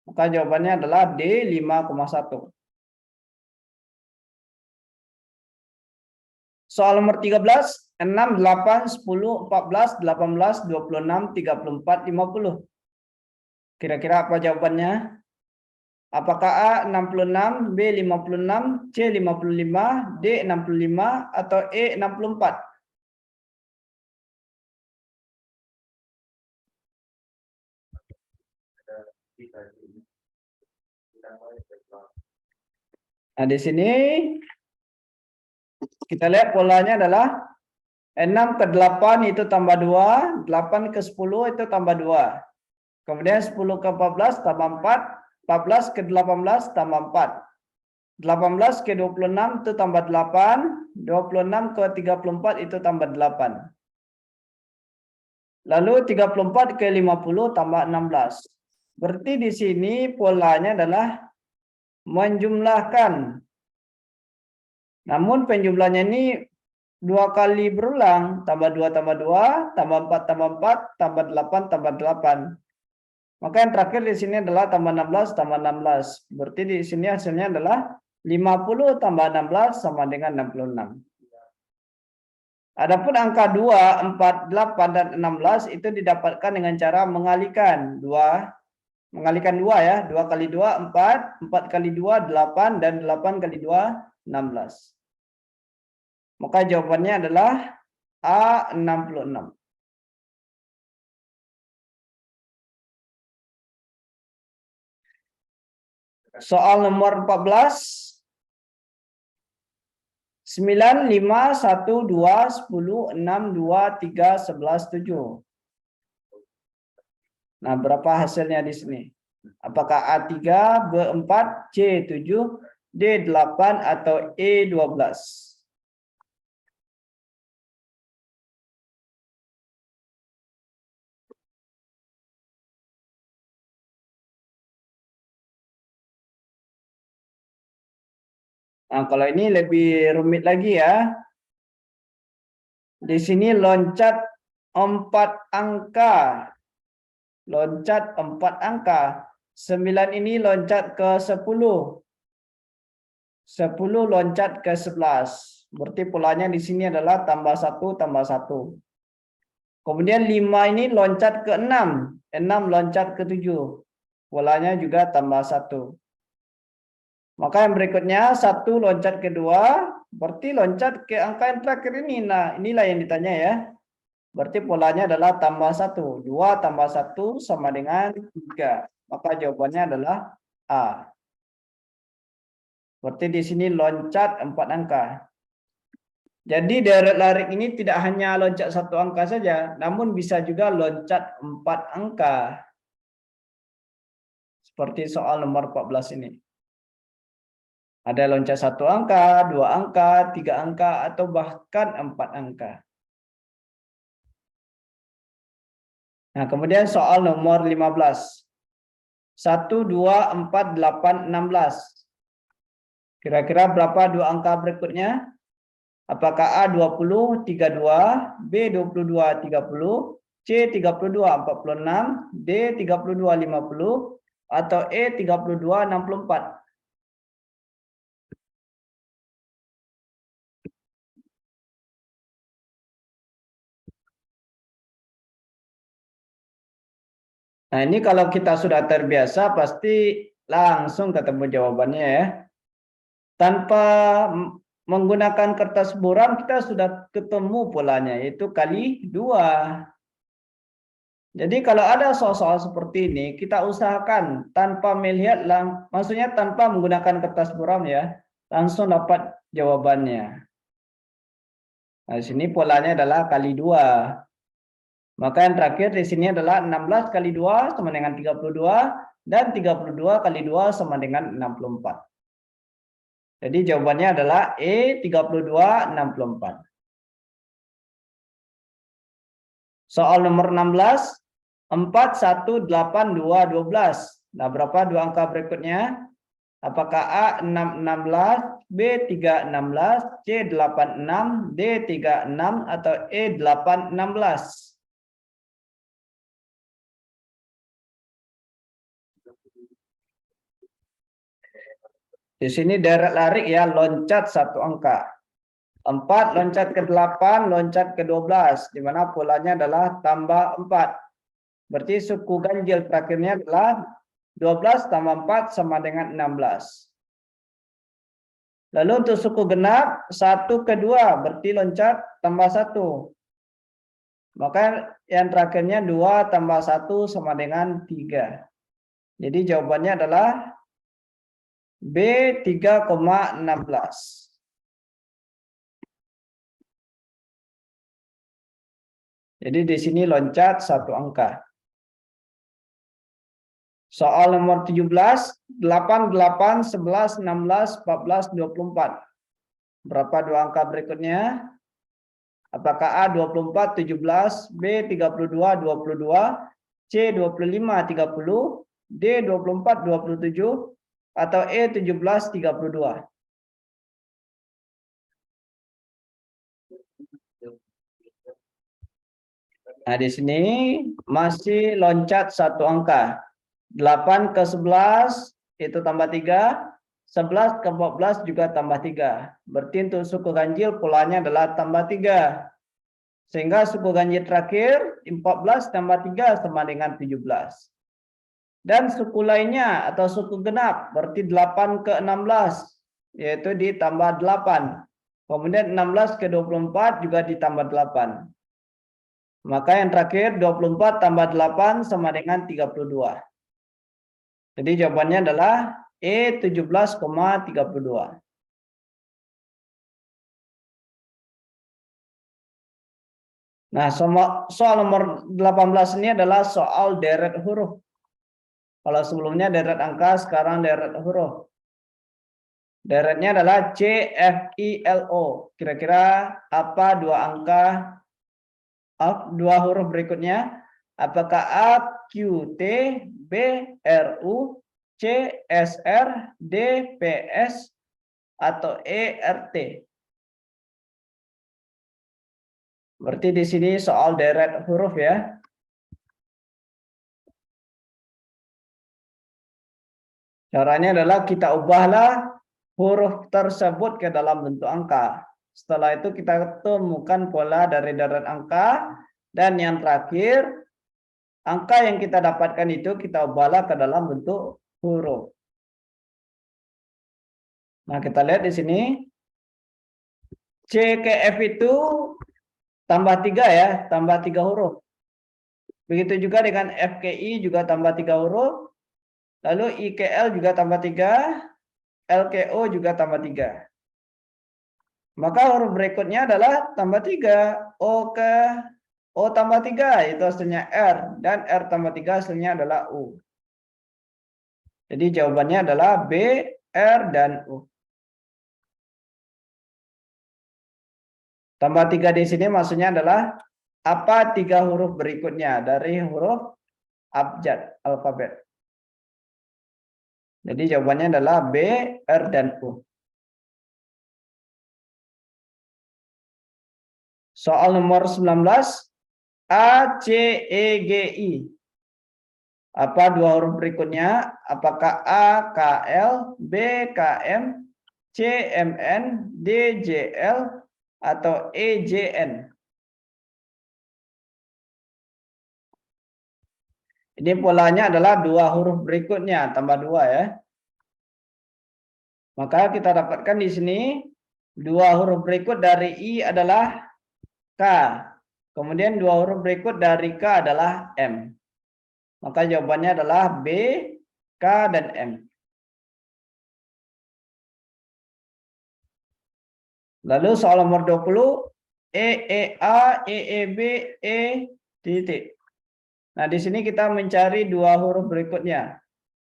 Maka jawabannya adalah D 5,1. Soal nomor 13, 6, 8, 10, 14, 18, 26, 34, 50. Kira-kira apa jawabannya? Apakah A 66, B 56, C 55, D 65, atau E 64? Nah, di sini kita lihat polanya adalah 6 ke 8 itu tambah 2, 8 ke 10 itu tambah 2. Kemudian 10 ke 14 tambah 4, 14 ke 18 tambah 4. 18 ke 26 itu tambah 8, 26 ke 34 itu tambah 8. Lalu 34 ke 50 tambah 16. Berarti di sini polanya adalah menjumlahkan. Namun penjumlahnya ini 2 kali berulang, tambah 2 tambah 2, tambah 4 tambah 4, tambah 8 tambah 8. Maka yang terakhir di sini adalah tambah 16 tambah 16. Berarti di sini hasilnya adalah 50 tambah 16 sama dengan 66. Adapun angka 2, 4, 8, dan 16 itu didapatkan dengan cara mengalihkan 2. Mengalihkan 2 ya. 2 kali 2, 4. 4 kali 2, 8. Dan 8 kali 2, 16. Maka jawabannya adalah A 66. Soal nomor 14. 9, 5, 1, 2, 10, 6, 2, 3, 11, 7. Nah, berapa hasilnya di sini? Apakah A3, B4, C7, D8, atau E12? Nah, kalau ini lebih rumit lagi ya. Di sini loncat 4 angka. Loncat 4 angka. 9 ini loncat ke 10. 10 loncat ke 11. Berarti polanya di sini adalah tambah 1 tambah 1. Kemudian 5 ini loncat ke 6. 6 loncat ke 7. Polanya juga tambah 1. Maka yang berikutnya 1 loncat ke 2. Berarti loncat ke angka yang terakhir ini. Nah, inilah yang ditanya ya. Berarti polanya adalah tambah 1. 2 tambah 1 sama dengan 3. Maka jawabannya adalah A. Berarti di sini loncat 4 angka. Jadi deret larik ini tidak hanya loncat 1 angka saja, namun bisa juga loncat 4 angka. Seperti soal nomor 14 ini. Ada loncat 1 angka, 2 angka, 3 angka, atau bahkan 4 angka. Nah, kemudian soal nomor 15. 1, 2, 4, 8, 16. Kira-kira berapa 2 angka berikutnya? Apakah A 20, 32, B 22, 30, C 32, 46, D 32, 50, atau E 32, 64? Nah, ini kalau kita sudah terbiasa pasti langsung ketemu jawabannya ya. Tanpa menggunakan kertas buram kita sudah ketemu polanya, yaitu kali 2. Jadi kalau ada soal-soal seperti ini, kita usahakan tanpa melihat, maksudnya tanpa menggunakan kertas buram ya, langsung dapat jawabannya. Nah, di sini polanya adalah kali 2. Maka yang terakhir di sini adalah 16 kali 2 sama dengan 32, dan 32 kali 2 sama dengan 64. Jadi jawabannya adalah E 32, 64. Soal nomor 16, 4, 1, 8, 2, 12. Nah, berapa dua angka berikutnya? Apakah A 6, 16, B 3, 16, C 8, 6, D 3, 6, atau E 8, 16? Di sini deret larik ya, loncat satu angka. 4 loncat ke 8, loncat ke 12, di mana polanya adalah tambah 4. Berarti suku ganjil terakhirnya adalah 12 tambah 4 sama dengan 16. Lalu untuk suku genap, 1 ke 2, berarti loncat tambah 1. Maka yang terakhirnya 2 tambah 1 sama dengan 3. Jadi jawabannya adalah B 3,16. Jadi di sini loncat satu angka. Soal nomor 17, 8, 8, 11, 16, 14, 24. Berapa dua angka berikutnya? Apakah A 24, 17, B 32, 22, C 25, 30, D 24, 27, atau E 17, 32? Nah, di sini masih loncat satu angka. 8 ke 11 itu tambah 3, 11 ke 14 juga tambah 3. Berarti untuk suku ganjil polanya adalah tambah 3. Sehingga suku ganjil terakhir 14 tambah 3 sama dengan 17. Dan suku lainnya atau suku genap berarti 8 ke 16, yaitu ditambah 8. Kemudian 16 ke 24 juga ditambah 8. Maka yang terakhir 24 tambah 8 sama dengan 32. Jadi jawabannya adalah E 17,32. Nah, soal nomor 18 ini adalah soal deret huruf. Kalau sebelumnya deret angka, sekarang deret huruf. Deretnya adalah C, F, I, L, O. Kira-kira apa dua huruf berikutnya? Apakah A, Q, T, B, R, U, C, S, R, D, P, S, atau E, R, T? Berarti di sini soal deret huruf ya. Caranya adalah kita ubahlah huruf tersebut ke dalam bentuk angka. Setelah itu kita temukan pola dari deret angka. Dan yang terakhir, angka yang kita dapatkan itu kita ubahlah ke dalam bentuk huruf. Nah, kita lihat di sini. C ke F itu tambah 3 ya, tambah 3 huruf. Begitu juga dengan F ke I juga tambah 3 huruf. Lalu I ke L juga tambah 3, L ke O juga tambah 3. Maka huruf berikutnya adalah tambah 3. O tambah 3 itu hasilnya R, dan R tambah 3 hasilnya adalah U. Jadi jawabannya adalah B, R, dan U. Tambah 3 di sini maksudnya adalah apa 3 huruf berikutnya dari huruf abjad alfabet. Jadi jawabannya adalah B, R, dan U. Soal nomor 19, A, C, E, G, I. Apa dua huruf berikutnya? Apakah A, K, L, B, K, M, C, M, N, D, J, L, atau E, J, N? Ini polanya adalah dua huruf berikutnya, tambah 2 ya. Maka kita dapatkan di sini dua huruf berikut dari I adalah K. Kemudian dua huruf berikut dari K adalah M. Maka jawabannya adalah B, K, dan M. Lalu soal nomor 20, EEA, EEB, E titik. Nah, di sini kita mencari dua huruf berikutnya.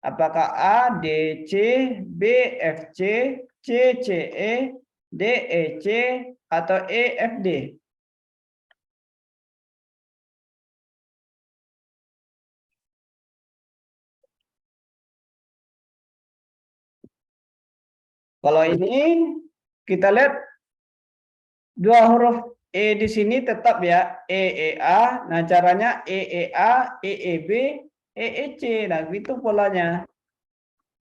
Apakah A, D, C, B, F, C, C, C, E, D, E, C, atau E, F, D? Kalau ini kita lihat dua huruf E di sini tetap ya, EEA. Nah, caranya EEA, EEB, EEC. Nah, itu polanya.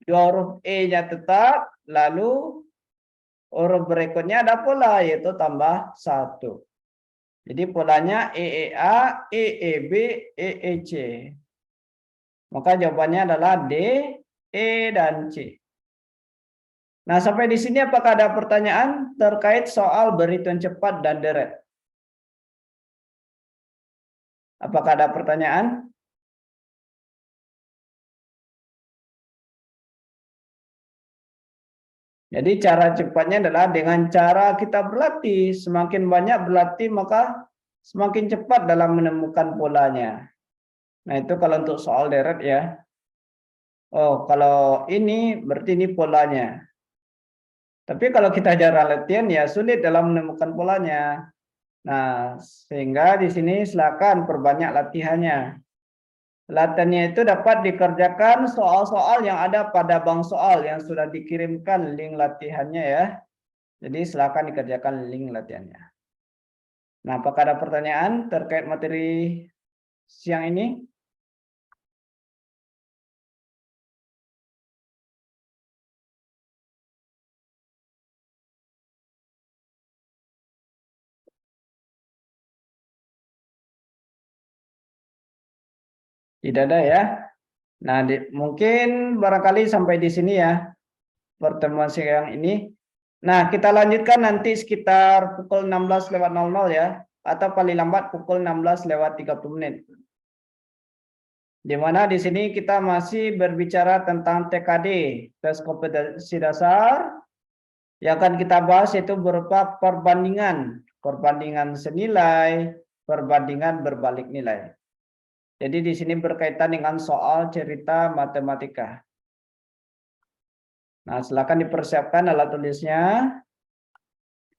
Dua huruf E-nya tetap, lalu huruf berikutnya ada pola, yaitu tambah 1. Jadi polanya EEA, EEB, EEC. Maka jawabannya adalah D, E, dan C. Nah, sampai di sini apakah ada pertanyaan terkait soal berhitung cepat dan deret? Apakah ada pertanyaan? Jadi cara cepatnya adalah dengan cara kita berlatih. Semakin banyak berlatih maka semakin cepat dalam menemukan polanya. Nah, itu kalau untuk soal deret ya. Oh, kalau ini berarti ini polanya. Tapi kalau kita jarang latihan ya sulit dalam menemukan polanya. Nah, sehingga di sini silakan perbanyak latihannya. Latihannya itu dapat dikerjakan soal-soal yang ada pada bank soal yang sudah dikirimkan link latihannya ya. Jadi silakan dikerjakan link latihannya. Nah, apakah ada pertanyaan terkait materi siang ini? Tidak ada ya. Nah, mungkin barangkali sampai di sini ya pertemuan siang ini. Nah, kita lanjutkan nanti sekitar pukul 16.00 ya, atau paling lambat pukul 16.30 menit. Di mana di sini kita masih berbicara tentang TKD, tes kompetensi dasar. Yang akan kita bahas yaitu berupa perbandingan senilai, perbandingan berbalik nilai. Jadi di sini berkaitan dengan soal cerita matematika. Nah, silakan dipersiapkan alat tulisnya.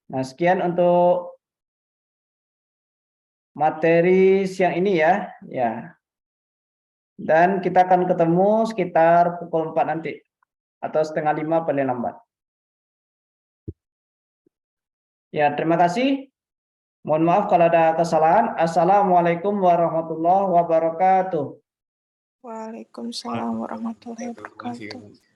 Nah, sekian untuk materi siang ini ya. Dan kita akan ketemu sekitar pukul 4 nanti atau setengah 5 paling lambat. Ya, terima kasih. Mohon maaf kalau ada kesalahan. Assalamualaikum warahmatullahi wabarakatuh.
Waalaikumsalam warahmatullahi wabarakatuh.